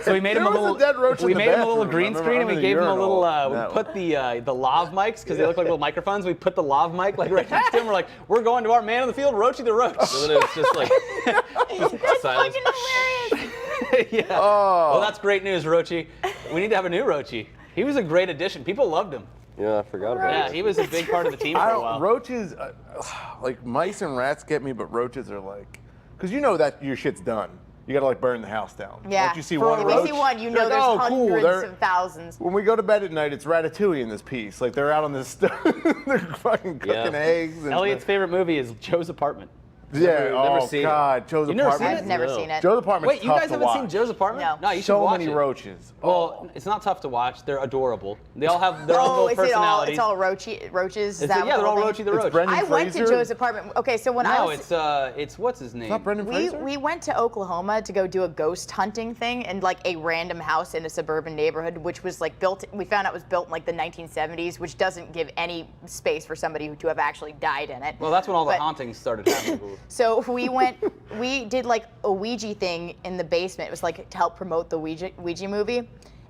Speaker 2: So we made him
Speaker 1: There
Speaker 2: a
Speaker 1: was a
Speaker 2: little.
Speaker 1: dead roach in
Speaker 2: we
Speaker 1: the
Speaker 2: made him a little
Speaker 1: bathroom.
Speaker 2: green
Speaker 1: I remember
Speaker 2: screen, and we
Speaker 1: under the
Speaker 2: gave him a little.
Speaker 1: urinal.
Speaker 2: We
Speaker 1: That
Speaker 2: put the lav mics because they look like little microphones. We put the lav mic like right next to him. We're like, we're going to our man in the field, Roachy the Roach.
Speaker 4: And then it was just like silence.
Speaker 3: Fucking hilarious.
Speaker 2: Yeah.
Speaker 1: Oh.
Speaker 2: Well, that's great news, Roachy. We need to have a new Roachy. He was a great addition. People loved him.
Speaker 4: Yeah, I forgot about
Speaker 2: Yeah,
Speaker 4: it.
Speaker 2: he was a big part of the team for
Speaker 1: I
Speaker 2: a
Speaker 1: don't,
Speaker 2: while.
Speaker 1: roaches, like mice and rats get me, but roaches are like, because you know that your shit's done. You gotta like burn the house down.
Speaker 3: Yeah.
Speaker 1: Once you see one
Speaker 3: if
Speaker 1: roach,
Speaker 3: you see one, you
Speaker 1: you're
Speaker 3: know
Speaker 1: like,
Speaker 3: there's
Speaker 1: "Oh, cool,
Speaker 3: hundreds
Speaker 1: they're-"
Speaker 3: of thousands.
Speaker 1: When we go to bed at night, it's Ratatouille in this piece. Like they're out on this stuff, they're fucking cooking
Speaker 4: Yeah.
Speaker 1: eggs. And
Speaker 2: Elliot's favorite movie is Joe's Apartment.
Speaker 1: yeah.
Speaker 4: Never
Speaker 1: Oh
Speaker 4: seen it.
Speaker 1: God, Joe's
Speaker 2: You've never
Speaker 1: apartment.
Speaker 2: seen
Speaker 3: I've never
Speaker 4: No.
Speaker 3: seen it.
Speaker 1: Joe's apartment's
Speaker 2: Wait, you
Speaker 1: tough
Speaker 2: guys
Speaker 1: to
Speaker 2: haven't
Speaker 1: watch.
Speaker 2: seen Joe's Apartment?
Speaker 3: No.
Speaker 2: you should
Speaker 1: So
Speaker 2: watch
Speaker 1: many
Speaker 2: it.
Speaker 1: roaches.
Speaker 2: Well, it's not tough to watch. They're adorable. They all have their own
Speaker 3: Oh,
Speaker 2: little
Speaker 3: is it all?
Speaker 2: personalities.
Speaker 3: It's all roaches. Is
Speaker 2: It's-
Speaker 3: that
Speaker 2: yeah,
Speaker 3: what
Speaker 2: they're all
Speaker 3: the whole
Speaker 2: Roachy
Speaker 3: thing-
Speaker 2: the
Speaker 1: It's
Speaker 2: Roach.
Speaker 1: Brendan
Speaker 3: I went to
Speaker 1: Fraser?
Speaker 3: Joe's apartment. Okay, so when I
Speaker 2: No,
Speaker 3: was
Speaker 2: it's what's his name?
Speaker 1: Not Brendan Fraser.
Speaker 3: we went to Oklahoma to go do a ghost hunting thing in like a random house in a suburban neighborhood, which was like built. We found out was built in like the 1970s, which doesn't give any space for somebody to have actually died in it.
Speaker 2: Well, that's when all the
Speaker 3: But-
Speaker 2: hauntings started happening.
Speaker 3: So we did like a Ouija thing in the basement. It was like to help promote the Ouija movie.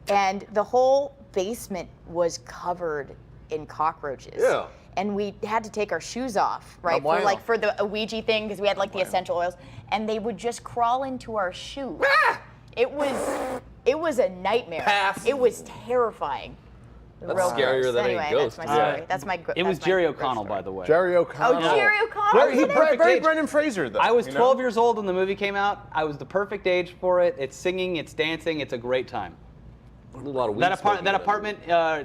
Speaker 3: And the whole basement was covered in cockroaches.
Speaker 4: Yeah.
Speaker 3: And we had to take our shoes off, right?
Speaker 1: wow.
Speaker 3: For like for the Ouija thing, because we had like the
Speaker 1: wow.
Speaker 3: essential oils. And they would just crawl into our shoes. It was a nightmare.
Speaker 4: Pass.
Speaker 3: It was terrifying.
Speaker 4: That's
Speaker 3: Real
Speaker 4: scarier
Speaker 3: gross.
Speaker 4: than a
Speaker 3: anyway,
Speaker 4: ghost.
Speaker 3: That's my story. That's my.
Speaker 2: It was
Speaker 3: that's my
Speaker 2: Jerry
Speaker 3: gross
Speaker 2: O'Connell,
Speaker 3: story.
Speaker 2: by the way.
Speaker 1: Jerry O'Connell.
Speaker 3: Oh, Jerry O'Connell.
Speaker 2: Very-
Speaker 3: was in it?
Speaker 2: perfect
Speaker 1: Very
Speaker 2: age.
Speaker 1: Brendan Fraser though.
Speaker 2: I was
Speaker 1: you
Speaker 2: 12
Speaker 1: know?
Speaker 2: years old when the movie came out. I was the perfect age for it. It's singing, it's dancing, it's a great time.
Speaker 4: A lot of weed
Speaker 2: That
Speaker 4: smoking in
Speaker 2: apartment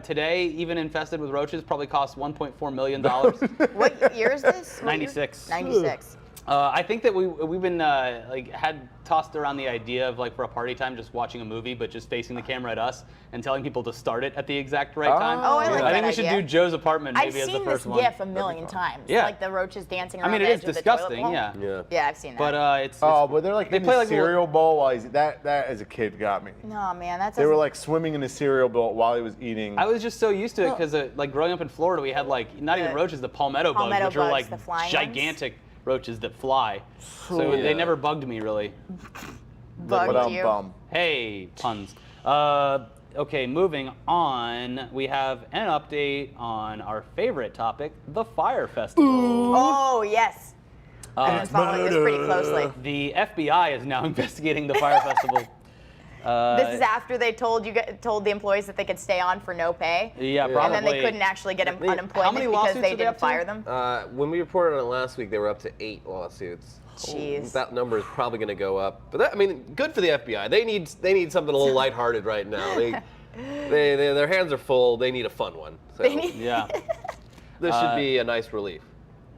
Speaker 2: today, even infested with roaches, probably costs $1.4 million.
Speaker 3: What year is this? What year?
Speaker 2: 96.
Speaker 3: 96.
Speaker 2: I think that we've been had tossed around the idea of like for a party time just watching a movie but just facing the camera at us and telling people to start it at the exact right time.
Speaker 3: Oh, I like
Speaker 2: I think
Speaker 3: that
Speaker 2: we should
Speaker 3: idea.
Speaker 2: do Joe's Apartment
Speaker 3: I've
Speaker 2: maybe as the
Speaker 3: seen this
Speaker 2: first one.
Speaker 3: GIF a million times.
Speaker 2: Yeah.
Speaker 3: Like the roaches dancing
Speaker 2: I
Speaker 3: around
Speaker 2: mean,
Speaker 3: the
Speaker 2: it
Speaker 3: edge
Speaker 2: is
Speaker 3: of the toilet
Speaker 2: disgusting.
Speaker 3: bowl.
Speaker 2: Yeah.
Speaker 4: Yeah.
Speaker 3: Yeah, I've seen that.
Speaker 2: But it's
Speaker 1: Oh, but they're like
Speaker 2: they
Speaker 1: in
Speaker 2: play
Speaker 1: the
Speaker 2: like little-
Speaker 1: cereal bowl while that as a kid got me.
Speaker 3: no, man, that's.
Speaker 1: They were like swimming in the cereal bowl while he was eating.
Speaker 2: I was just so used to it because like growing up in Florida, we had like not even
Speaker 3: The
Speaker 2: roaches, the palmetto bugs,
Speaker 3: palmetto
Speaker 2: which are
Speaker 3: bugs,
Speaker 2: like
Speaker 3: the flying
Speaker 2: gigantic roaches that fly. So
Speaker 1: Yeah.
Speaker 2: they never bugged me really.
Speaker 3: bugged
Speaker 1: But
Speaker 3: you.
Speaker 1: bum.
Speaker 2: Hey, puns. Okay, moving on, we have an update on our favorite topic, the Fire Festival.
Speaker 3: Oh, yes. I've been following this pretty closely.
Speaker 2: The FBI is now investigating the Fire Festival.
Speaker 3: This is after they told the employees that they could stay on for no pay.
Speaker 2: Yeah, probably.
Speaker 3: And then they couldn't actually get
Speaker 2: How many
Speaker 3: unemployment because
Speaker 2: lawsuits
Speaker 3: they
Speaker 2: are they up
Speaker 3: didn't
Speaker 2: to?
Speaker 3: fire them.
Speaker 4: When we reported on it last week, they were up to 8 lawsuits.
Speaker 3: Jeez.
Speaker 4: That number is probably going to go up. But that, I mean, good for the FBI. They need something a little lighthearted right now. Their hands are full. They need a fun one. So
Speaker 2: Yeah.
Speaker 4: this should be a nice relief.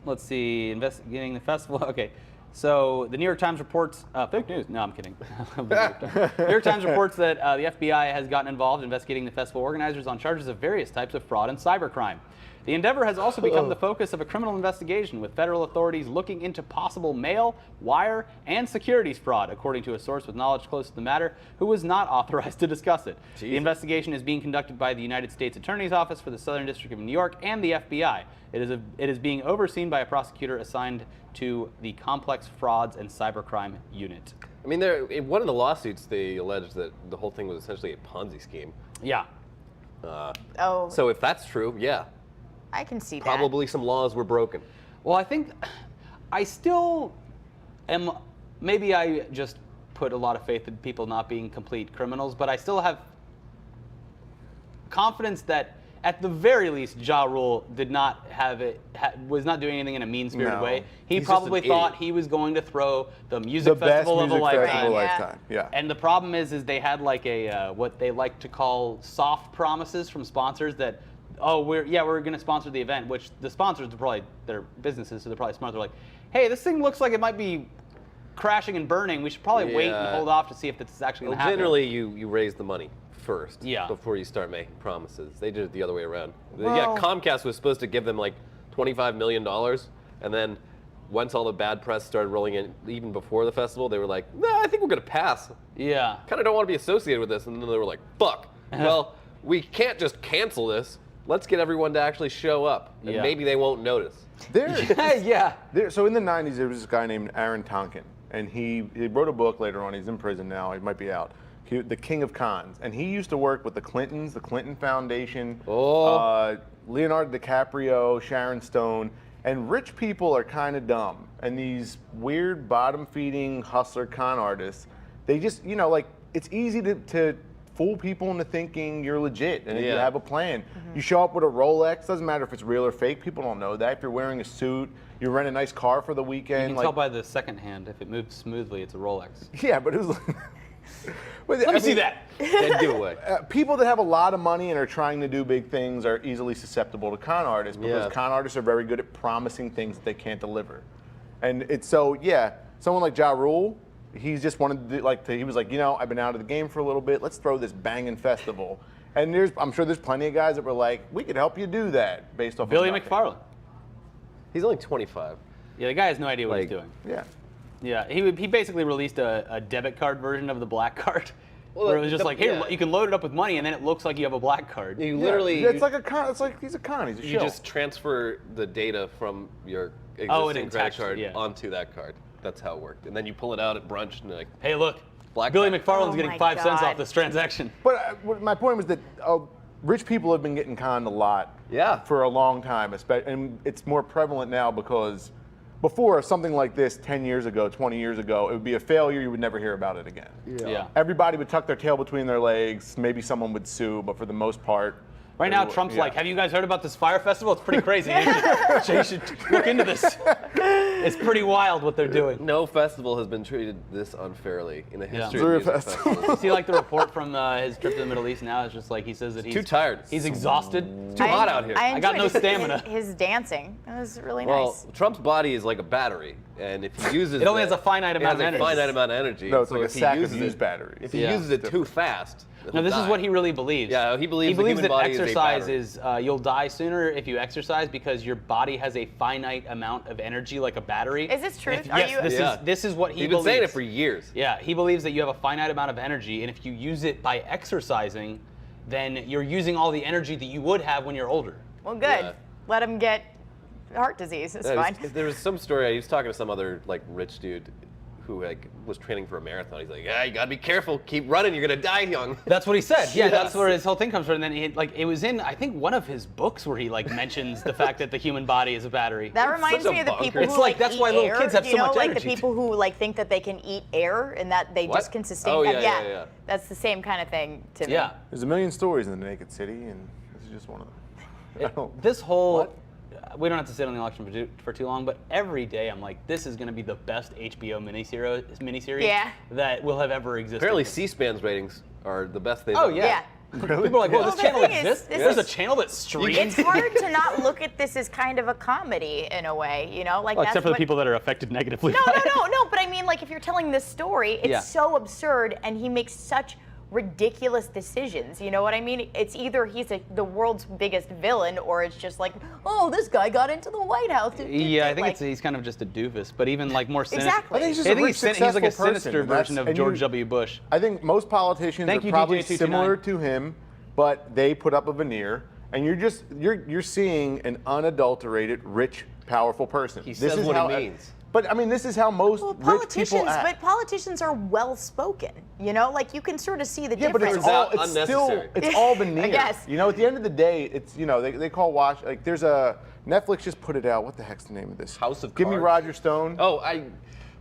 Speaker 2: Let's see, investigating the festival. Okay, so the New York Times reports, fake news. No, I'm kidding. New York Times reports that the FBI has gotten involved investigating the festival organizers on charges of various types of fraud and cybercrime. The endeavor has also become the focus of a criminal investigation, with federal authorities looking into possible mail, wire, and securities fraud, according to a source with knowledge close to the matter, who was not authorized to discuss it.
Speaker 4: Jesus.
Speaker 2: The investigation is being conducted by the United States Attorney's Office for the Southern District of New York and the FBI. It is being overseen by a prosecutor assigned to the Complex Frauds and Cybercrime Unit.
Speaker 4: I mean, in one of the lawsuits, they alleged that the whole thing was essentially a Ponzi scheme.
Speaker 2: Yeah.
Speaker 3: Oh,
Speaker 4: So if that's true, yeah,
Speaker 3: I can see that.
Speaker 4: probably some laws were broken.
Speaker 2: Well, I think I still am. Maybe I just put a lot of faith in people not being complete criminals, but I still have confidence that at the very least, Ja Rule did not have it. Was not doing anything in a mean-spirited
Speaker 1: No.
Speaker 2: way. He
Speaker 4: He's just
Speaker 2: probably
Speaker 4: an
Speaker 2: thought
Speaker 4: idiot.
Speaker 2: he was going to throw the music
Speaker 1: The best
Speaker 2: festival
Speaker 1: music
Speaker 2: of a lifetime.
Speaker 1: festival of a
Speaker 3: Yeah.
Speaker 1: lifetime. Yeah.
Speaker 2: And the problem is they had like a what they like to call soft promises from sponsors that, oh, we're going to sponsor the event, which the sponsors are probably their businesses, so they're probably smart. They're like, hey, this thing looks like it might be crashing and burning. We should probably wait and
Speaker 4: Yeah.
Speaker 2: hold off to see if this is actually going
Speaker 4: Well,
Speaker 2: to happen.
Speaker 4: generally, you raise the money first
Speaker 2: Yeah.
Speaker 4: before you start making promises. They did it the other way around.
Speaker 3: Well-
Speaker 4: Yeah, Comcast was supposed to give them like $25 million, and then once all the bad press started rolling in, even before the festival, they were like, nah, I think we're going to pass.
Speaker 2: Yeah.
Speaker 4: Kind of don't want to be associated with this. And then they were like, fuck. Well, we can't just cancel this. Let's get everyone to actually show up, and
Speaker 2: Yeah.
Speaker 4: maybe they won't notice.
Speaker 2: Yeah.
Speaker 1: So in the 90s, there was this guy named Aaron Tonkin, and he wrote a book later on. He's in prison now. He might be out. The King of Cons. And he used to work with the Clintons, the Clinton Foundation, Leonardo DiCaprio, Sharon Stone. And rich people are kind of dumb. And these weird bottom-feeding hustler con artists, they just, like, it's easy to fool people into thinking you're legit and that you
Speaker 4: Yeah.
Speaker 1: have a plan. You show up with a Rolex, doesn't matter if it's real or fake, people don't know that. If you're wearing a suit, you rent a nice car for the
Speaker 2: You
Speaker 1: weekend.
Speaker 2: can tell by the second hand if it moves smoothly, it's a Rolex.
Speaker 1: Yeah, but it was but,
Speaker 2: Let me see that.
Speaker 4: Dead giveaway.
Speaker 1: People that have a lot of money and are trying to do big things are easily susceptible to con artists because
Speaker 4: Yeah.
Speaker 1: con artists are very good at promising things that they can't deliver. And it's so, someone like Ja Rule, he's just wanted to do, he was like, I've been out of the game for a little bit, let's throw this banging festival. And I'm sure there's plenty of guys that were like, we could help you do that based off
Speaker 2: Billy
Speaker 1: of nothing.
Speaker 2: McFarlane.
Speaker 4: He's only 25.
Speaker 2: Yeah, the guy has no idea what he's
Speaker 4: Like-
Speaker 2: doing.
Speaker 1: Yeah.
Speaker 2: Yeah, he basically released a debit card version of the black card,
Speaker 4: Well,
Speaker 2: where it was just like, hey,
Speaker 4: yeah.
Speaker 2: you can load it up with money, and then it looks like you have a black card.
Speaker 4: You literally,
Speaker 1: Yeah, it's like a con. It's like he's a con. He's a
Speaker 4: you
Speaker 1: shill.
Speaker 4: just transfer the data from your
Speaker 2: Oh, and
Speaker 4: existing
Speaker 2: it
Speaker 4: credit
Speaker 2: attached-
Speaker 4: card
Speaker 2: yeah.
Speaker 4: onto that card. That's how it worked. And then you pull it out at brunch and you're like,
Speaker 2: Hey, look,
Speaker 4: Black
Speaker 2: Billy
Speaker 4: card.
Speaker 2: McFarlane's
Speaker 3: Oh
Speaker 2: getting
Speaker 3: my
Speaker 2: 5 cents
Speaker 3: God.
Speaker 2: off this transaction.
Speaker 1: But my point was that rich people have been getting conned a lot
Speaker 4: Yeah.
Speaker 1: for a long time, and it's more prevalent now because before something like this 10 years ago, 20 years ago, it would be a failure. You would never hear about it again.
Speaker 2: Yeah.
Speaker 1: Everybody would tuck their tail between their legs. Maybe someone would sue, but for the most part.
Speaker 2: Right now,
Speaker 1: everyone-
Speaker 2: Trump's
Speaker 1: yeah.
Speaker 2: like, have you guys heard about this fire festival? It's pretty crazy. You should look into this. It's pretty wild what they're doing.
Speaker 4: no festival has been treated this unfairly in the
Speaker 2: Yeah.
Speaker 4: history
Speaker 1: Missouri
Speaker 4: of music
Speaker 1: Festival.
Speaker 4: festivals.
Speaker 2: See, like the report from his trip to the Middle East now is just like he says that he's
Speaker 4: too tired.
Speaker 2: He's exhausted.
Speaker 4: Too hot out here.
Speaker 2: I got
Speaker 3: enjoyed
Speaker 2: no
Speaker 3: his-
Speaker 2: stamina.
Speaker 3: His dancing. It was really
Speaker 4: Well,
Speaker 3: nice.
Speaker 4: Trump's body is like a battery, and if he uses
Speaker 2: It only has a finite amount of
Speaker 4: it has
Speaker 2: energy.
Speaker 4: a finite amount of energy.
Speaker 1: No, it's
Speaker 4: so
Speaker 1: like a
Speaker 4: if he
Speaker 1: sack of
Speaker 4: uses
Speaker 1: used
Speaker 4: it-
Speaker 1: batteries.
Speaker 4: If he
Speaker 2: Yeah.
Speaker 4: uses it too fast,
Speaker 2: No, this is
Speaker 4: he'll
Speaker 2: what
Speaker 4: die.
Speaker 2: he really believes.
Speaker 4: Yeah, he believes the
Speaker 2: believes
Speaker 4: human
Speaker 2: that
Speaker 4: body is a
Speaker 2: exercise
Speaker 4: battery.
Speaker 2: is you'll die sooner if you exercise because your body has a finite amount of energy, like a battery.
Speaker 3: Is this true?
Speaker 2: If-
Speaker 3: Are
Speaker 2: yes,
Speaker 3: you-
Speaker 4: Yeah.
Speaker 2: this is what he
Speaker 4: He's been
Speaker 2: believes.
Speaker 4: saying it for years.
Speaker 2: Yeah, he believes that you have a finite amount of energy, and if you use it by exercising, then you're using all the energy that you would have when you're older.
Speaker 3: Well, good.
Speaker 4: Yeah.
Speaker 3: Let him get heart disease. It's fine.
Speaker 4: There was some story. I was talking to some other like rich dude who like was training for a marathon. He's like, yeah, you gotta be careful, keep running, you're gonna die young.
Speaker 2: That's what he said. Yeah,
Speaker 4: Yes.
Speaker 2: that's where his whole thing comes from. And then it was in, I think, one of his books where he like mentions the fact that the human body is a battery.
Speaker 3: That reminds
Speaker 4: such a
Speaker 3: me of the people
Speaker 4: bonkers.
Speaker 3: who
Speaker 2: It's like, that's
Speaker 3: eat
Speaker 2: why little
Speaker 3: air.
Speaker 2: kids have
Speaker 3: you
Speaker 2: so
Speaker 3: know,
Speaker 2: much
Speaker 3: like
Speaker 2: energy.
Speaker 3: the people who like think that they can eat air and that they
Speaker 4: What?
Speaker 3: just can sustain.
Speaker 4: Oh,
Speaker 3: that.
Speaker 4: yeah.
Speaker 3: That's the same kind of thing to me.
Speaker 2: Yeah.
Speaker 1: There's a million stories in the Naked City, and this is just one of them. I don't-
Speaker 2: This whole,
Speaker 1: What?
Speaker 2: we don't have to sit on the election for too long, but every day I'm like, this is going to be the best HBO miniseries
Speaker 3: Yeah.
Speaker 2: that will have ever existed.
Speaker 4: Apparently C-SPAN's ratings are the best they've
Speaker 2: Oh,
Speaker 4: ever
Speaker 2: yeah.
Speaker 3: Yeah.
Speaker 1: Really?
Speaker 2: People are like, whoa,
Speaker 3: Well,
Speaker 2: this
Speaker 3: the
Speaker 2: channel
Speaker 3: thing is,
Speaker 2: exists?
Speaker 3: this
Speaker 2: There's a
Speaker 3: is-
Speaker 2: channel that streams?
Speaker 3: It's hard to not look at this as kind of a comedy in a way, you know, like
Speaker 2: Well,
Speaker 3: that's
Speaker 2: except for the
Speaker 3: what-
Speaker 2: people that are affected negatively.
Speaker 3: No,
Speaker 2: by
Speaker 3: no,
Speaker 2: it.
Speaker 3: no. But I mean, like if you're telling this story, it's
Speaker 2: Yeah.
Speaker 3: so absurd, and he makes such ridiculous decisions. You know what I mean? It's either he's the world's biggest villain, or it's just like, oh, this guy got into the White House.
Speaker 2: Yeah, I think
Speaker 3: like,
Speaker 2: he's kind of just a doofus, but even like more sinister.
Speaker 3: Exactly.
Speaker 1: I think he's just
Speaker 2: I
Speaker 1: a
Speaker 2: think
Speaker 1: rich,
Speaker 2: he's like a
Speaker 1: successful
Speaker 2: sinister
Speaker 1: person.
Speaker 2: version of
Speaker 1: And
Speaker 2: George
Speaker 1: you-
Speaker 2: W. Bush.
Speaker 1: I think most politicians
Speaker 2: Thank
Speaker 1: are
Speaker 2: you,
Speaker 1: probably
Speaker 2: DJ229.
Speaker 1: similar to him, but they put up a veneer, and you're seeing an unadulterated, rich, powerful person.
Speaker 4: He
Speaker 1: This
Speaker 4: says
Speaker 1: is
Speaker 4: what
Speaker 1: how,
Speaker 4: he means.
Speaker 1: But I mean, this is how most
Speaker 3: Well,
Speaker 1: rich people act.
Speaker 3: politicians are well spoken. You know, like you can sort of see the
Speaker 1: Yeah, but
Speaker 3: difference.
Speaker 1: it's all
Speaker 4: Turns out
Speaker 1: it's still
Speaker 4: unnecessary.
Speaker 1: it's all veneer.
Speaker 3: guess.
Speaker 1: You know, at the end of the day, it's they call watch like there's a Netflix just put it out. What the heck's the name of this?
Speaker 4: House of
Speaker 1: Give me
Speaker 4: Cards?
Speaker 1: Roger Stone.
Speaker 4: Oh,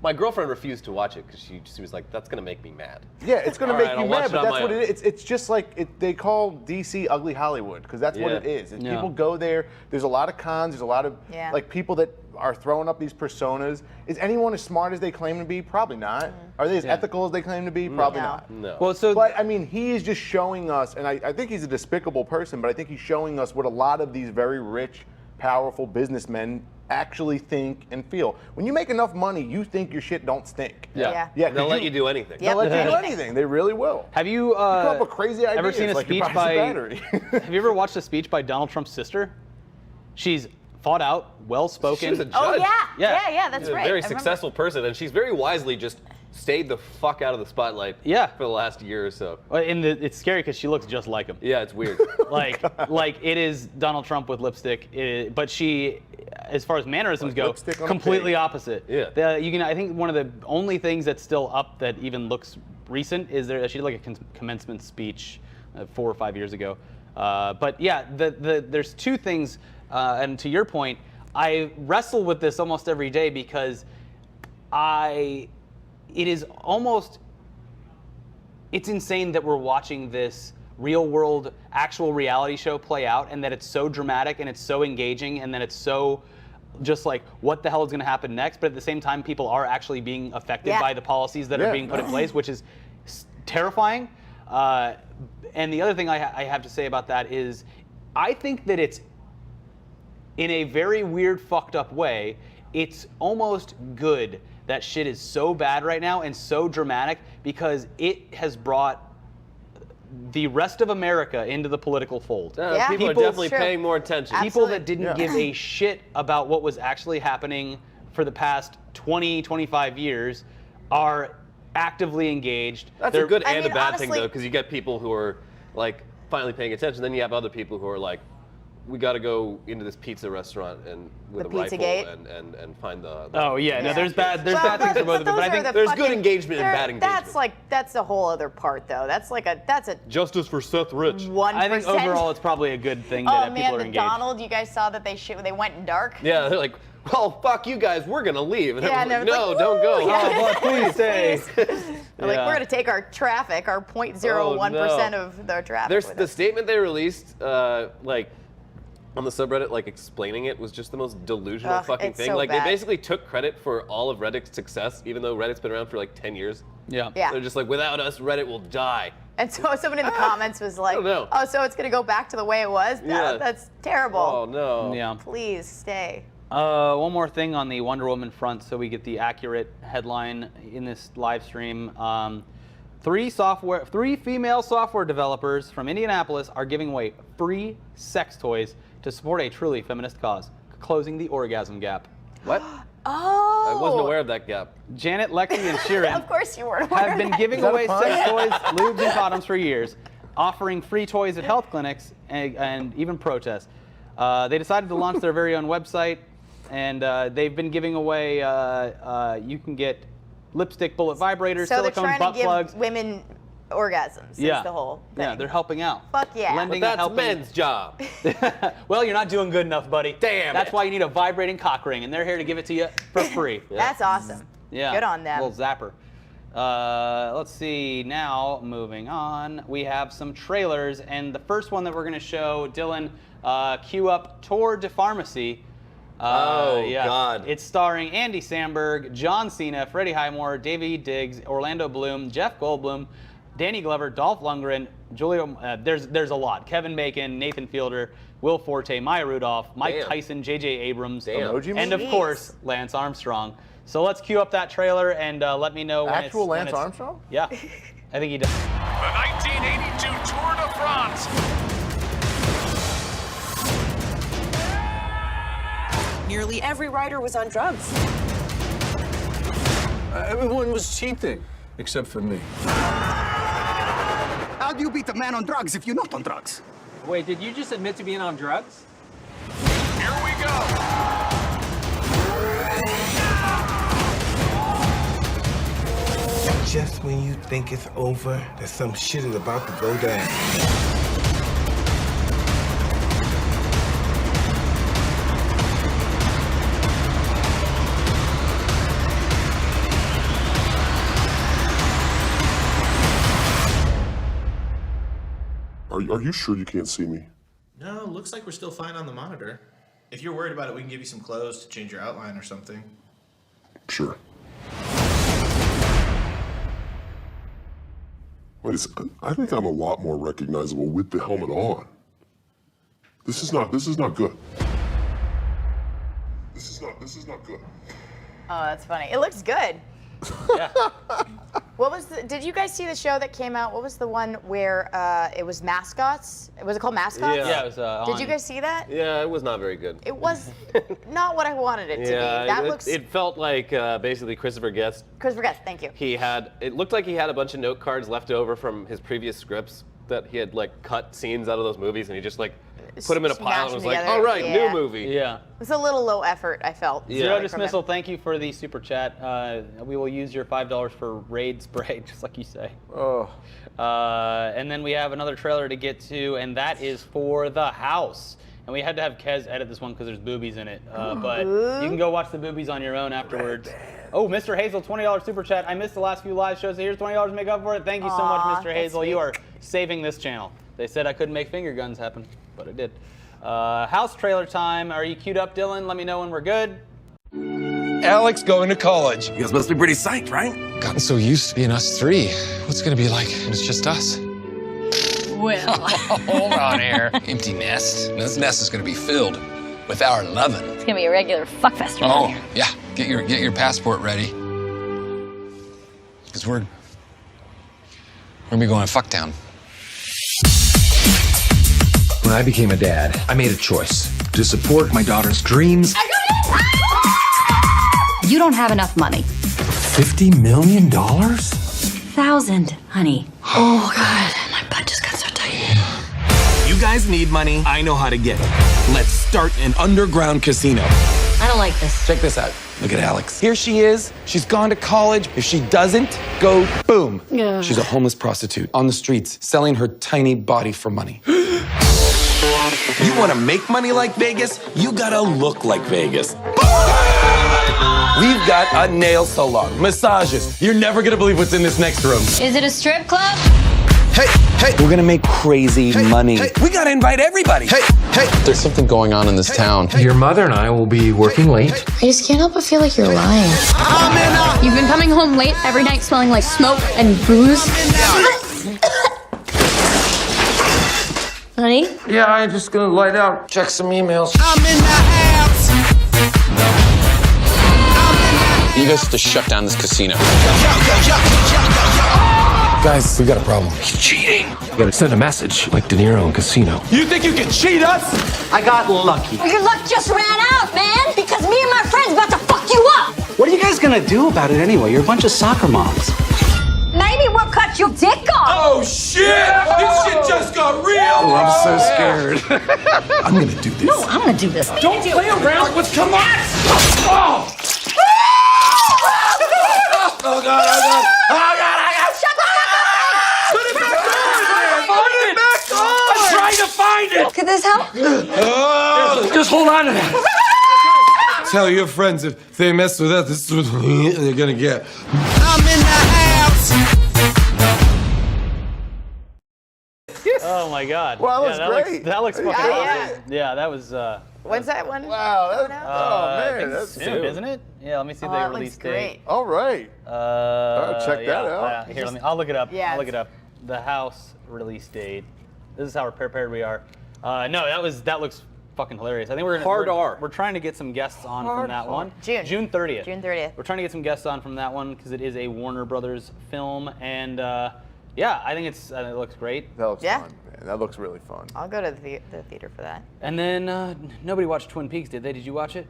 Speaker 4: my girlfriend refused to watch it because she was like, that's gonna make me mad.
Speaker 1: Yeah, it's gonna
Speaker 4: All
Speaker 1: make
Speaker 4: right,
Speaker 1: you
Speaker 4: I'll watch
Speaker 1: mad,
Speaker 4: it
Speaker 1: but
Speaker 4: on
Speaker 1: that's
Speaker 4: my
Speaker 1: what
Speaker 4: own.
Speaker 1: it is. It's just like they call DC ugly Hollywood because that's what
Speaker 4: Yeah.
Speaker 1: it is.
Speaker 2: Yeah.
Speaker 1: People go there. There's a lot of cons. There's a lot of
Speaker 3: Yeah.
Speaker 1: like people that are throwing up these personas. Is anyone as smart as they claim to be? Probably not. Are they as ethical as they claim to be? Probably
Speaker 3: No.
Speaker 1: not.
Speaker 4: No.
Speaker 2: Well, so
Speaker 1: But I mean, he is just showing us, and I think he's a despicable person, but I think he's showing us what a lot of these very rich, powerful businessmen actually think and feel. When you make enough money, you think your shit don't stink.
Speaker 3: Yeah.
Speaker 1: Yeah,
Speaker 4: They'll let you do anything.
Speaker 3: Yep.
Speaker 1: They'll let you do
Speaker 3: Anything.
Speaker 1: anything. They really will.
Speaker 2: have you
Speaker 1: Come up with crazy ideas.
Speaker 2: ever seen a
Speaker 1: like
Speaker 2: speech
Speaker 1: your body's a
Speaker 2: by?
Speaker 1: battery.
Speaker 2: Have you ever watched a speech by Donald Trump's sister? She's thought out, well spoken.
Speaker 4: She was a judge.
Speaker 3: Oh yeah,
Speaker 2: Yeah.
Speaker 3: yeah, that's
Speaker 4: She's a
Speaker 3: right.
Speaker 4: very
Speaker 3: I remember.
Speaker 4: successful person, and she's very wisely just stayed the fuck out of the spotlight.
Speaker 2: Yeah.
Speaker 4: For the last year or so.
Speaker 2: It's scary because she looks just like him.
Speaker 4: Yeah, it's weird.
Speaker 2: Like it is Donald Trump with lipstick, but she, as far as mannerisms
Speaker 1: Like
Speaker 2: go,
Speaker 1: lipstick on a
Speaker 2: completely
Speaker 1: pig.
Speaker 2: opposite.
Speaker 4: Yeah.
Speaker 2: I think one of the only things that's still up that even looks recent is she did like a commencement speech 4 or 5 years ago. But yeah, there's two things, and to your point, I wrestle with this almost every day because it is almost, it's insane that we're watching this real world, actual reality show play out, and that it's so dramatic and it's so engaging, and that it's so just like, what the hell is going to happen next? But at the same time, people are actually being affected
Speaker 3: Yeah.
Speaker 2: by the policies that
Speaker 1: Yeah.
Speaker 2: are being put in place, which is terrifying. And the other thing I have to say about that is, I think that it's, in a very weird, fucked up way, it's almost good that shit is so bad right now and so dramatic, because it has brought the rest of America into the political fold.
Speaker 3: Yeah.
Speaker 4: People are
Speaker 2: People-
Speaker 4: definitely
Speaker 3: Sure.
Speaker 4: paying more attention.
Speaker 2: People
Speaker 3: Absolutely.
Speaker 2: that didn't
Speaker 1: Yeah.
Speaker 2: give a shit about what was actually happening for the past 20, 25 years are actively engaged.
Speaker 4: That's a
Speaker 2: They're-
Speaker 4: good
Speaker 3: I
Speaker 4: and a
Speaker 3: mean,
Speaker 4: bad thing
Speaker 3: honestly-
Speaker 4: though, because you get people who are like finally paying attention. Then you have other people who are like, we got to go into this pizza restaurant and with
Speaker 3: The
Speaker 4: a rifle
Speaker 3: Pizzagate?
Speaker 4: and find the.
Speaker 2: Oh yeah, no,
Speaker 3: Yeah.
Speaker 2: there's bad
Speaker 3: Well,
Speaker 2: things for both of them, but I
Speaker 3: those are
Speaker 2: think
Speaker 3: the
Speaker 4: there's good
Speaker 3: fucking-
Speaker 4: engagement and bad
Speaker 3: That's a whole other part though. That's a
Speaker 4: Justice for Seth Rich.
Speaker 3: 1%.
Speaker 2: I think overall it's probably a good thing that
Speaker 3: Oh
Speaker 2: people
Speaker 3: man,
Speaker 2: are
Speaker 3: the
Speaker 2: engaged.
Speaker 3: Donald, you guys saw that they went in dark.
Speaker 4: Yeah, they're like, well, fuck you guys, we're gonna leave. And
Speaker 3: Yeah, and
Speaker 4: everyone's
Speaker 3: they're
Speaker 4: like,
Speaker 3: like,
Speaker 4: no, don't go.
Speaker 3: "Woo!" Yeah.
Speaker 2: Oh, but please stay.
Speaker 3: They're like,
Speaker 2: Yeah.
Speaker 3: we're gonna take our traffic, our 0.01% of their traffic.
Speaker 4: There's
Speaker 3: with
Speaker 4: the
Speaker 3: us.
Speaker 4: statement they released, like on the subreddit, like explaining it was just the most delusional
Speaker 3: Ugh,
Speaker 4: fucking
Speaker 3: it's
Speaker 4: thing.
Speaker 3: so
Speaker 4: Like
Speaker 3: bad.
Speaker 4: they basically took credit for all of Reddit's success, even though Reddit's been around for like 10 years.
Speaker 2: Yeah.
Speaker 3: Yeah.
Speaker 4: They're just like, without us, Reddit will die.
Speaker 3: And so someone in the comments was like,
Speaker 4: don't know.
Speaker 3: "Oh, so it's gonna go back to the way it was?
Speaker 4: Yeah.
Speaker 3: That's terrible.
Speaker 4: Oh no.
Speaker 2: Yeah.
Speaker 3: Please stay."
Speaker 2: One more thing on the Wonder Woman front, so we get the accurate headline in this live stream. Three female software developers from Indianapolis are giving away free sex toys to support a truly feminist cause, closing the orgasm gap.
Speaker 4: What?
Speaker 3: Oh.
Speaker 4: I wasn't aware of that gap.
Speaker 2: Janet, Lexi, and Sheeran
Speaker 3: Of course you weren't aware
Speaker 2: have
Speaker 3: of
Speaker 2: been
Speaker 3: that.
Speaker 2: giving
Speaker 1: that a
Speaker 2: away
Speaker 1: pun?
Speaker 2: sex toys, lubes, and condoms for years, offering free toys at health clinics and even protests. They decided to launch their very own website, and they've been giving away. You can get lipstick bullet vibrators,
Speaker 3: So they're
Speaker 2: silicone
Speaker 3: trying
Speaker 2: butt
Speaker 3: to give
Speaker 2: plugs.
Speaker 3: women orgasms.
Speaker 2: Yeah.
Speaker 3: Is the whole thing.
Speaker 2: Yeah, they're helping out.
Speaker 3: Fuck yeah.
Speaker 2: Lending
Speaker 4: But
Speaker 2: and
Speaker 4: that's
Speaker 2: helping.
Speaker 4: men's job.
Speaker 2: Well, you're not doing good enough, buddy.
Speaker 4: Damn
Speaker 2: That's
Speaker 4: it.
Speaker 2: why you need a vibrating cock ring, and they're here to give it to you for free.
Speaker 3: That's awesome.
Speaker 2: Yeah.
Speaker 3: Good on them.
Speaker 2: Little zapper. Let's see. Now, moving on, we have some trailers, and the first one that we're going to show, Dylan, cue up Tour de Pharmacy.
Speaker 4: God.
Speaker 2: It's starring Andy Samberg, John Cena, Freddie Highmore, Davey Diggs, Orlando Bloom, Jeff Goldblum, Danny Glover, Dolph Lundgren, Julio. There's a lot. Kevin Bacon, Nathan Fielder, Will Forte, Maya Rudolph, Mike
Speaker 4: Damn.
Speaker 2: Tyson, J.J. Abrams,
Speaker 4: Damn.
Speaker 1: Emoji
Speaker 2: and of
Speaker 3: Jeez.
Speaker 2: course Lance Armstrong. So let's cue up that trailer and let me know when
Speaker 1: Actual
Speaker 2: when
Speaker 1: Lance Armstrong?
Speaker 2: Yeah, I think he does.
Speaker 5: The 1982 Tour de France.
Speaker 6: Nearly every rider was on drugs.
Speaker 7: Everyone was cheating, except for me.
Speaker 8: How do you beat a man on drugs if you're not on drugs?
Speaker 9: Wait, did you just admit to being on drugs?
Speaker 5: Here we go.
Speaker 10: Just when you think it's over, there's some shit is about to go down.
Speaker 11: Are you sure you can't see me?
Speaker 12: No, looks like we're still fine on the monitor. If you're worried about it, we can give you some clothes to change your outline or something.
Speaker 11: Sure. Wait a second. I think I'm a lot more recognizable with the helmet on. This is not good. This is not good.
Speaker 3: Oh, that's funny. It looks good.
Speaker 2: Yeah.
Speaker 3: What was did you guys see the show that came out? What was the one where it was mascots? Was it called Mascots?
Speaker 4: Yeah.
Speaker 2: Yeah, it was.
Speaker 3: Did you guys see that?
Speaker 4: Yeah, it was not very good.
Speaker 3: It was not what I wanted it to
Speaker 4: Yeah,
Speaker 3: be. That looks.
Speaker 4: it felt like basically Christopher Guest.
Speaker 3: Christopher Guest, thank you.
Speaker 4: It looked like he had a bunch of note cards left over from his previous scripts that he had like cut scenes out of those movies, and he just like put them in a pile and was like,
Speaker 3: together.
Speaker 4: all right,
Speaker 3: Yeah.
Speaker 4: new movie.
Speaker 2: Yeah.
Speaker 3: It's a little low effort, I felt.
Speaker 2: Zero
Speaker 3: from
Speaker 2: dismissal.
Speaker 3: him.
Speaker 2: Thank you for the super chat. We will use your $5 for Raid spray, just like you say.
Speaker 1: Oh.
Speaker 2: And then we have another trailer to get to, and that is for The House. And we had to have Kez edit this one because there's boobies in it. But you can go watch the boobies on your own afterwards. Oh, Mr. Hazel, $20 super chat. I missed the last few live shows, so here's $20 to make up for it. Thank you so much,
Speaker 3: Aw,
Speaker 2: Mr.
Speaker 3: that's
Speaker 2: Hazel.
Speaker 3: sweet.
Speaker 2: You are saving this channel. They said I couldn't make finger guns happen, but I did. House trailer time. Are you queued up, Dylan? Let me know when we're good.
Speaker 7: Alex going to college.
Speaker 10: You guys must be pretty psyched, right?
Speaker 13: Gotten so used to being us three. What's it gonna be like when it's just us?
Speaker 6: Well,
Speaker 13: Hold on here. Empty nest. And this nest is gonna be filled with our lovin'.
Speaker 6: it's gonna be a regular fuckfest around
Speaker 13: Oh,
Speaker 6: here.
Speaker 13: yeah. Get your passport ready. Cause we're gonna be going fuck town.
Speaker 7: When I became a dad, I made a choice to support my daughter's dreams.
Speaker 6: You don't have enough money.
Speaker 7: $50 million?
Speaker 6: 1,000, honey. Oh God, my butt just got so tight.
Speaker 10: You guys need money. I know how to get it. Let's start an underground casino.
Speaker 6: I don't like this.
Speaker 10: Check this out. Look at Alex. Here she is. She's gone to college. If she doesn't go, boom.
Speaker 6: Yeah.
Speaker 10: She's a homeless prostitute on the streets, selling her tiny body for money. You want to make money like Vegas? You gotta look like Vegas. We've got a nail salon, massages. You're never gonna believe what's in this next room.
Speaker 6: Is it a strip club?
Speaker 10: Hey, we're gonna make crazy money. We gotta invite everybody.
Speaker 13: There's something going on in this town.
Speaker 7: Your mother and I will be working late.
Speaker 6: I just can't help but feel like you're lying. You've been coming home late every night smelling like smoke and booze. Honey?
Speaker 10: Yeah, I'm just gonna light out, check some emails.
Speaker 13: You guys have to shut down this casino.
Speaker 7: Guys, we got a problem. He's cheating. You gotta send a message like De Niro in Casino.
Speaker 10: You think you can cheat us?
Speaker 9: I got lucky.
Speaker 6: Your luck just ran out, man! Because me and my friend's about to fuck you up!
Speaker 9: What are you guys gonna do about it anyway? You're a bunch of soccer moms.
Speaker 6: Maybe we'll cut your dick off!
Speaker 10: Oh shit! This shit just got real! Oh, I'm so scared. I'm gonna do this.
Speaker 6: No, I'm gonna do this.
Speaker 10: Don't play around with come on! Oh! Oh God! Oh God! Oh God! I got.
Speaker 3: Shut the fuck up!
Speaker 10: Put it back on! I'm trying to find it.
Speaker 6: Could this help?
Speaker 10: Oh, just hold on to that. Tell your friends if they mess with that, this is what they're gonna get. I'm in the house.
Speaker 2: Oh my God.
Speaker 1: Wow, that was
Speaker 2: that
Speaker 1: great.
Speaker 2: That looks fucking
Speaker 3: Yeah,
Speaker 2: awesome. Yeah, that was.
Speaker 3: When's that one?
Speaker 1: Wow,
Speaker 3: coming
Speaker 1: that,
Speaker 3: out?
Speaker 1: oh
Speaker 2: I
Speaker 1: man,
Speaker 2: think
Speaker 1: that's
Speaker 2: soon, isn't it? Yeah, let me see
Speaker 3: Oh,
Speaker 2: the
Speaker 3: that
Speaker 2: release
Speaker 3: looks
Speaker 2: date.
Speaker 3: great.
Speaker 1: all right. Check that
Speaker 2: yeah,
Speaker 1: out.
Speaker 2: Here, I'll look it up.
Speaker 3: Yeah,
Speaker 2: I'll look it up. The House release date. This is how prepared we are. No, that looks fucking hilarious. I think we're gonna
Speaker 4: Hard R.
Speaker 2: We're trying to get some guests on from that one.
Speaker 3: June
Speaker 2: 30th.
Speaker 3: June 30th.
Speaker 2: We're trying to get some guests on from that one because it is a Warner Brothers film, and yeah, I think it looks great.
Speaker 1: That looks
Speaker 3: Yeah.
Speaker 1: fun, man. That looks really fun.
Speaker 3: I'll go to the theater for that.
Speaker 2: And then nobody watched Twin Peaks, did they? Did you watch it?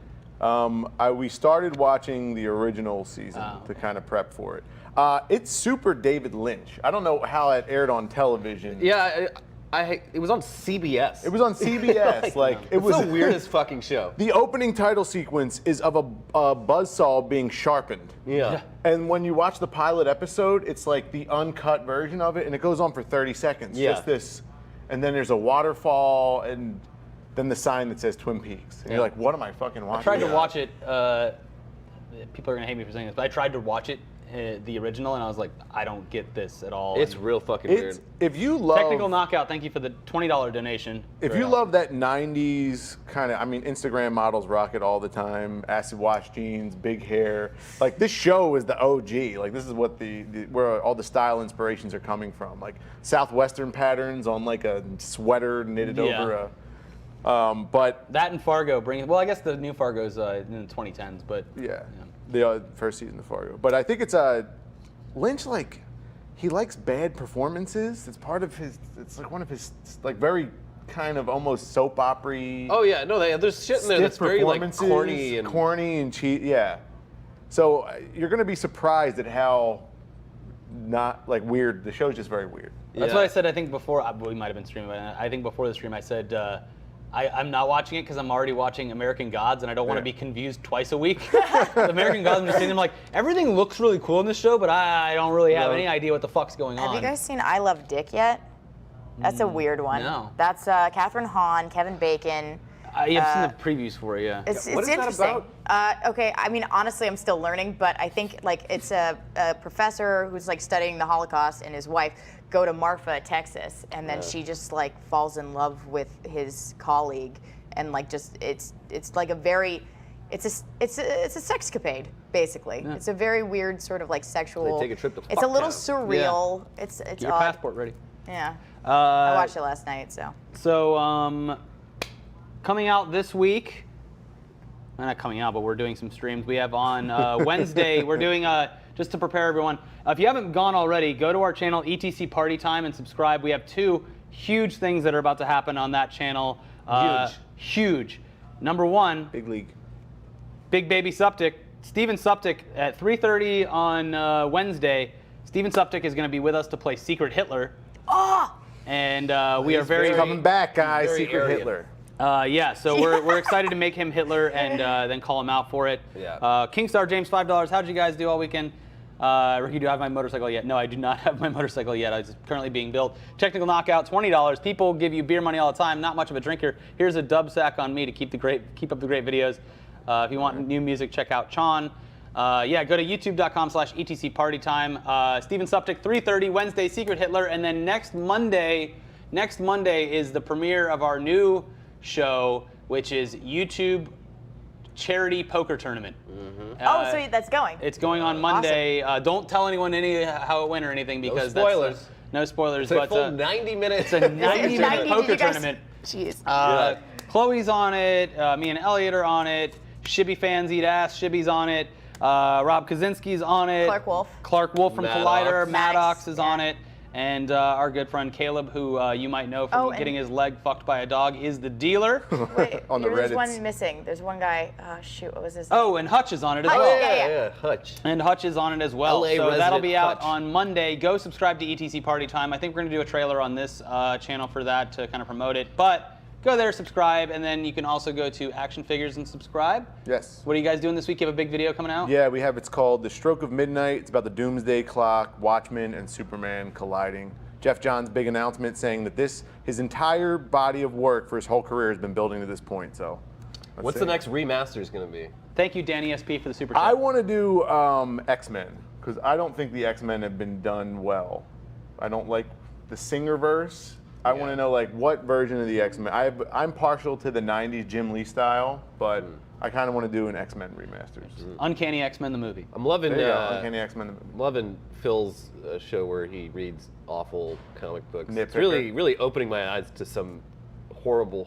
Speaker 1: We started watching the original season to kind of prep for it. It's super David Lynch. I don't know how it aired on television.
Speaker 4: Yeah, it was on CBS.
Speaker 1: It was on CBS. It
Speaker 4: It's
Speaker 1: was
Speaker 4: the weirdest fucking show.
Speaker 1: The opening title sequence is of a buzzsaw being sharpened.
Speaker 4: Yeah.
Speaker 1: And when you watch the pilot episode, it's like the uncut version of it, and it goes on for 30 seconds.
Speaker 4: Yeah.
Speaker 1: Just this, and then there's a waterfall, and then the sign that says Twin Peaks. And you're like, what am I fucking watching?
Speaker 2: I tried to watch it. People are gonna hate me for saying this, but I tried to watch it, the original, and I was like, I don't get this at all.
Speaker 4: It's
Speaker 2: And
Speaker 4: real fucking weird.
Speaker 1: If you love
Speaker 2: Technical Knockout, thank you for the $20 donation.
Speaker 1: If you love that 90s kind of, I mean, Instagram models rock it all the time, acid wash jeans, big hair. Like, this show is the OG. Like, this is what where all the style inspirations are coming from. Like, Southwestern patterns on like a sweater knitted over a, but
Speaker 2: that and Fargo well, I guess the new Fargo's in the 2010s, but
Speaker 1: yeah. The first season of Fargo. But I think it's Lynch, like, he likes bad performances. It's part of his, it's like one of his, like, very kind of almost soap opera-y.
Speaker 4: Oh yeah, no, there's shit in there that's very like corny and
Speaker 1: cheap. Yeah. So you're gonna be surprised at how not like weird the show's just very weird.
Speaker 2: That's what I said. I think before we might have been streaming, but I think before the stream I said I'm not watching it because I'm already watching American Gods, and I don't want to be confused twice a week. The American Gods, I'm just sitting there like, everything looks really cool in this show, but I don't really have any idea what the fuck's going on.
Speaker 3: Have you guys seen I Love Dick yet? That's a weird one.
Speaker 2: No.
Speaker 3: That's Catherine Hahn, Kevin Bacon.
Speaker 2: I've seen the previews for it, yeah.
Speaker 3: It's
Speaker 4: What is that
Speaker 3: interesting.
Speaker 4: about?
Speaker 3: Okay, I mean, honestly, I'm still learning, but I think like it's a professor who's like studying the Holocaust, and his wife go to Marfa, Texas, and then she just like falls in love with his colleague, and like just it's like a very it's a sexcapade basically.
Speaker 2: Yeah.
Speaker 3: It's a very weird sort of like sexual.
Speaker 4: They take a trip to
Speaker 3: It's a little
Speaker 4: Fucktown.
Speaker 3: surreal. It's
Speaker 2: Get your
Speaker 3: odd.
Speaker 2: passport ready.
Speaker 3: Yeah. I watched it last night, so.
Speaker 2: So, coming out this week, not coming out, but we're doing some streams. We have on Wednesday, we're doing, just to prepare everyone, if you haven't gone already, go to our channel, ETC Party Time, and subscribe. We have 2 huge things that are about to happen on that channel. Huge. Number 1,
Speaker 1: Big league.
Speaker 2: Big Baby Suptic, Steven Suptic at 3:30 on Wednesday. Steven Suptic is going to be with us to play Secret Hitler.
Speaker 3: Oh!
Speaker 2: And we are very
Speaker 1: coming back, guys.
Speaker 4: very
Speaker 1: Secret
Speaker 4: arrogant.
Speaker 1: Hitler.
Speaker 2: Yeah, so we're excited to make him Hitler and then call him out for it.
Speaker 4: Yeah.
Speaker 2: Kingstar James, $5. How'd you guys do all weekend? Ricky, do I have my motorcycle yet? No, I do not have my motorcycle yet. It's currently being built. Technical Knockout, $20. People give you beer money all the time. Not much of a drinker. Here's a dub sack on me to keep up the great videos. If you want new music, check out Chon. Yeah, go to youtube.com/etcpartytime. Steven Suptic, 3:30 Wednesday, Secret Hitler, and then next Monday is the premiere of our new show, which is YouTube Charity Poker Tournament.
Speaker 3: Oh, so that's going.
Speaker 2: It's going on Monday. Don't tell anyone how it went or anything because
Speaker 4: spoilers.
Speaker 2: That's no spoilers.
Speaker 4: It's a
Speaker 2: but
Speaker 4: full 90 minutes.
Speaker 2: It's a 90-minute poker tournament.
Speaker 3: Jeez.
Speaker 2: Chloe's on it. Me and Elliot are on it. Shibby fans eat ass. Shibby's on it. Rob Kaczynski's on it. Clark Wolf from Collider. Maddox is on it. And our good friend Caleb, who you might know from getting his leg fucked by a dog, is the dealer.
Speaker 3: Wait,
Speaker 1: on the
Speaker 3: there's
Speaker 1: Reddits.
Speaker 3: one missing. There's one guy. Shoot, what was his name?
Speaker 2: Oh, and Hutch is on it as
Speaker 3: Hutch,
Speaker 2: well.
Speaker 3: yeah.
Speaker 4: Hutch.
Speaker 2: And Hutch is on it as well.
Speaker 4: LA
Speaker 2: so that'll
Speaker 4: resident
Speaker 2: be out
Speaker 4: Hutch.
Speaker 2: on Monday. Go subscribe to ETC Party Time. I think we're going to do a trailer on this channel for that to kind of promote it. But Go there, subscribe, and then you can also go to Action Figures and subscribe.
Speaker 1: Yes.
Speaker 2: What are you guys doing this week? You have a big video coming out?
Speaker 1: Yeah, it's called The Stroke of Midnight. It's about the Doomsday Clock, Watchmen, and Superman colliding. Jeff John's big announcement saying that his entire body of work for his whole career has been building to this point. So,
Speaker 4: what's the next remaster's going to be?
Speaker 2: Thank you, Danny SP, for the super chat.
Speaker 1: I want to do X-Men because I don't think the X-Men have been done well. I don't like the Singerverse. I want to know like what version of the X-Men. I'm partial to the '90s Jim Lee style, but I kind of want to do an X-Men remasters.
Speaker 2: Uncanny X-Men the movie.
Speaker 4: I'm loving
Speaker 1: Uncanny X-Men the movie.
Speaker 4: Loving Phil's show where he reads awful comic books.
Speaker 1: Nitpicker.
Speaker 4: It's really opening my eyes to some horrible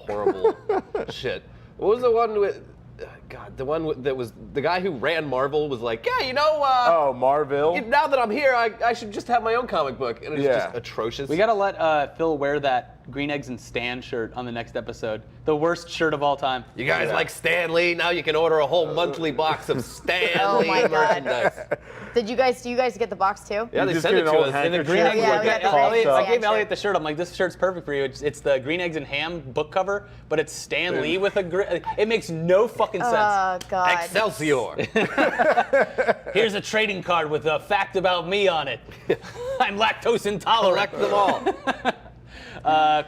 Speaker 4: shit. What was the one with? God, the one that was the guy who ran Marvel was like, yeah, you know.
Speaker 1: Oh, Marvel.
Speaker 4: Now that I'm here, I should just have my own comic book, and it's just atrocious.
Speaker 2: We gotta let Phil wear that Green Eggs and Stan shirt on the next episode. The worst shirt of all time.
Speaker 4: You guys like Stan Lee? Now you can order a whole monthly box of Stan Lee merchandise.
Speaker 3: Do you guys get the box too?
Speaker 4: Yeah, they sent it to us.
Speaker 2: And the Green Eggs,
Speaker 3: I
Speaker 2: gave Elliot the shirt. I'm like, this shirt's perfect for you. It's the Green Eggs and Ham book cover, but it's Stan Lee with it makes no fucking sense.
Speaker 3: Oh God.
Speaker 4: Excelsior.
Speaker 2: Here's a trading card with a fact about me on it. I'm lactose intolerant.
Speaker 4: Collect them all.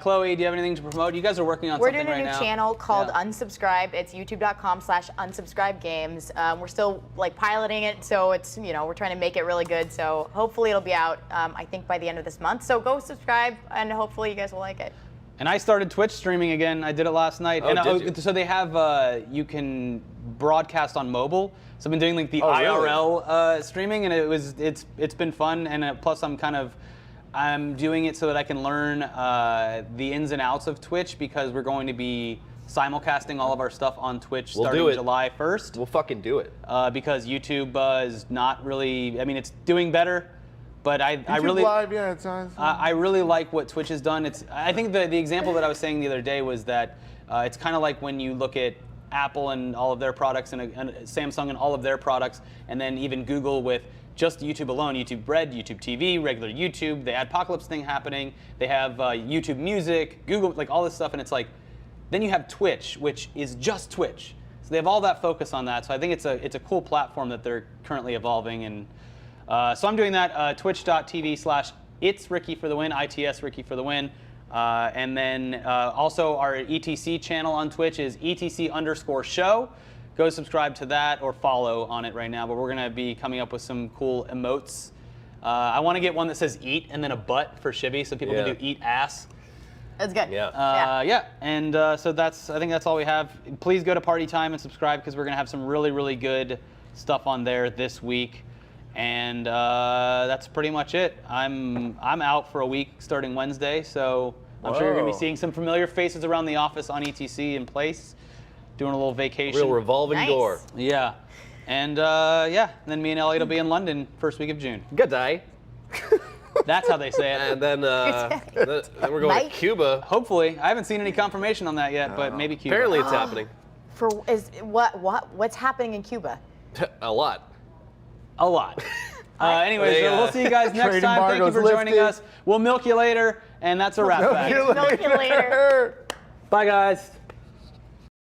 Speaker 2: Chloe, do you have anything to promote? You guys are working on
Speaker 3: We're
Speaker 2: something right now.
Speaker 3: doing a new channel called Unsubscribe. It's youtube.com/unsubscribegames. We're still like piloting it, so it's we're trying to make it really good. So hopefully it'll be out I think by the end of this month. So go subscribe, and hopefully you guys will like it.
Speaker 2: And I started Twitch streaming again. I did it last night. So they have you can broadcast on mobile. So I've been doing like the IRL streaming, and it's been fun. And plus I'm doing it so that I can learn the ins and outs of Twitch because we're going to be simulcasting all of our stuff on Twitch starting July 1st.
Speaker 4: We'll fucking do it.
Speaker 2: Because YouTube is not really. I mean, it's doing better. But I really
Speaker 1: Live, yeah, it's nice.
Speaker 2: I really like what Twitch has done. I think the example that I was saying the other day was that it's kind of like when you look at Apple and all of their products and Samsung and all of their products, and then even Google with just YouTube alone, YouTube Red, YouTube TV, regular YouTube, the Adpocalypse thing happening. They have YouTube Music, Google, like all this stuff, and it's like, then you have Twitch, which is just Twitch. So they have all that focus on that. So I think it's a cool platform that they're currently evolving, and so I'm doing that. Twitch.tv/It's Ricky for the win, ITS Ricky for the win, and then also our ETC channel on Twitch is ETC_show. Go subscribe to that or follow on it right now, but we're going to be coming up with some cool emotes. I want to get one that says eat and then a butt for Shibby so people can do eat ass.
Speaker 3: That's good.
Speaker 2: Yeah. And so I think that's all we have. Please go to Party Time and subscribe because we're going to have some really, really good stuff on there this week. And that's pretty much it. I'm out for a week starting Wednesday, so I'm sure you're going to be seeing some familiar faces around the office on ETC in place. Doing a little vacation.
Speaker 4: Real revolving door.
Speaker 2: Yeah. And then me and Elliot will be in London first week of June.
Speaker 4: Good day.
Speaker 2: That's how they say it.
Speaker 4: And then we're going to Cuba.
Speaker 2: Hopefully. I haven't seen any confirmation on that yet, but maybe Cuba.
Speaker 4: Apparently it's happening.
Speaker 3: What's happening in Cuba?
Speaker 4: A lot.
Speaker 2: Anyways, we'll see you guys next time. Thank you for joining us. We'll milk you later, and that's a wrap.
Speaker 3: Milk you later.
Speaker 2: Bye, guys.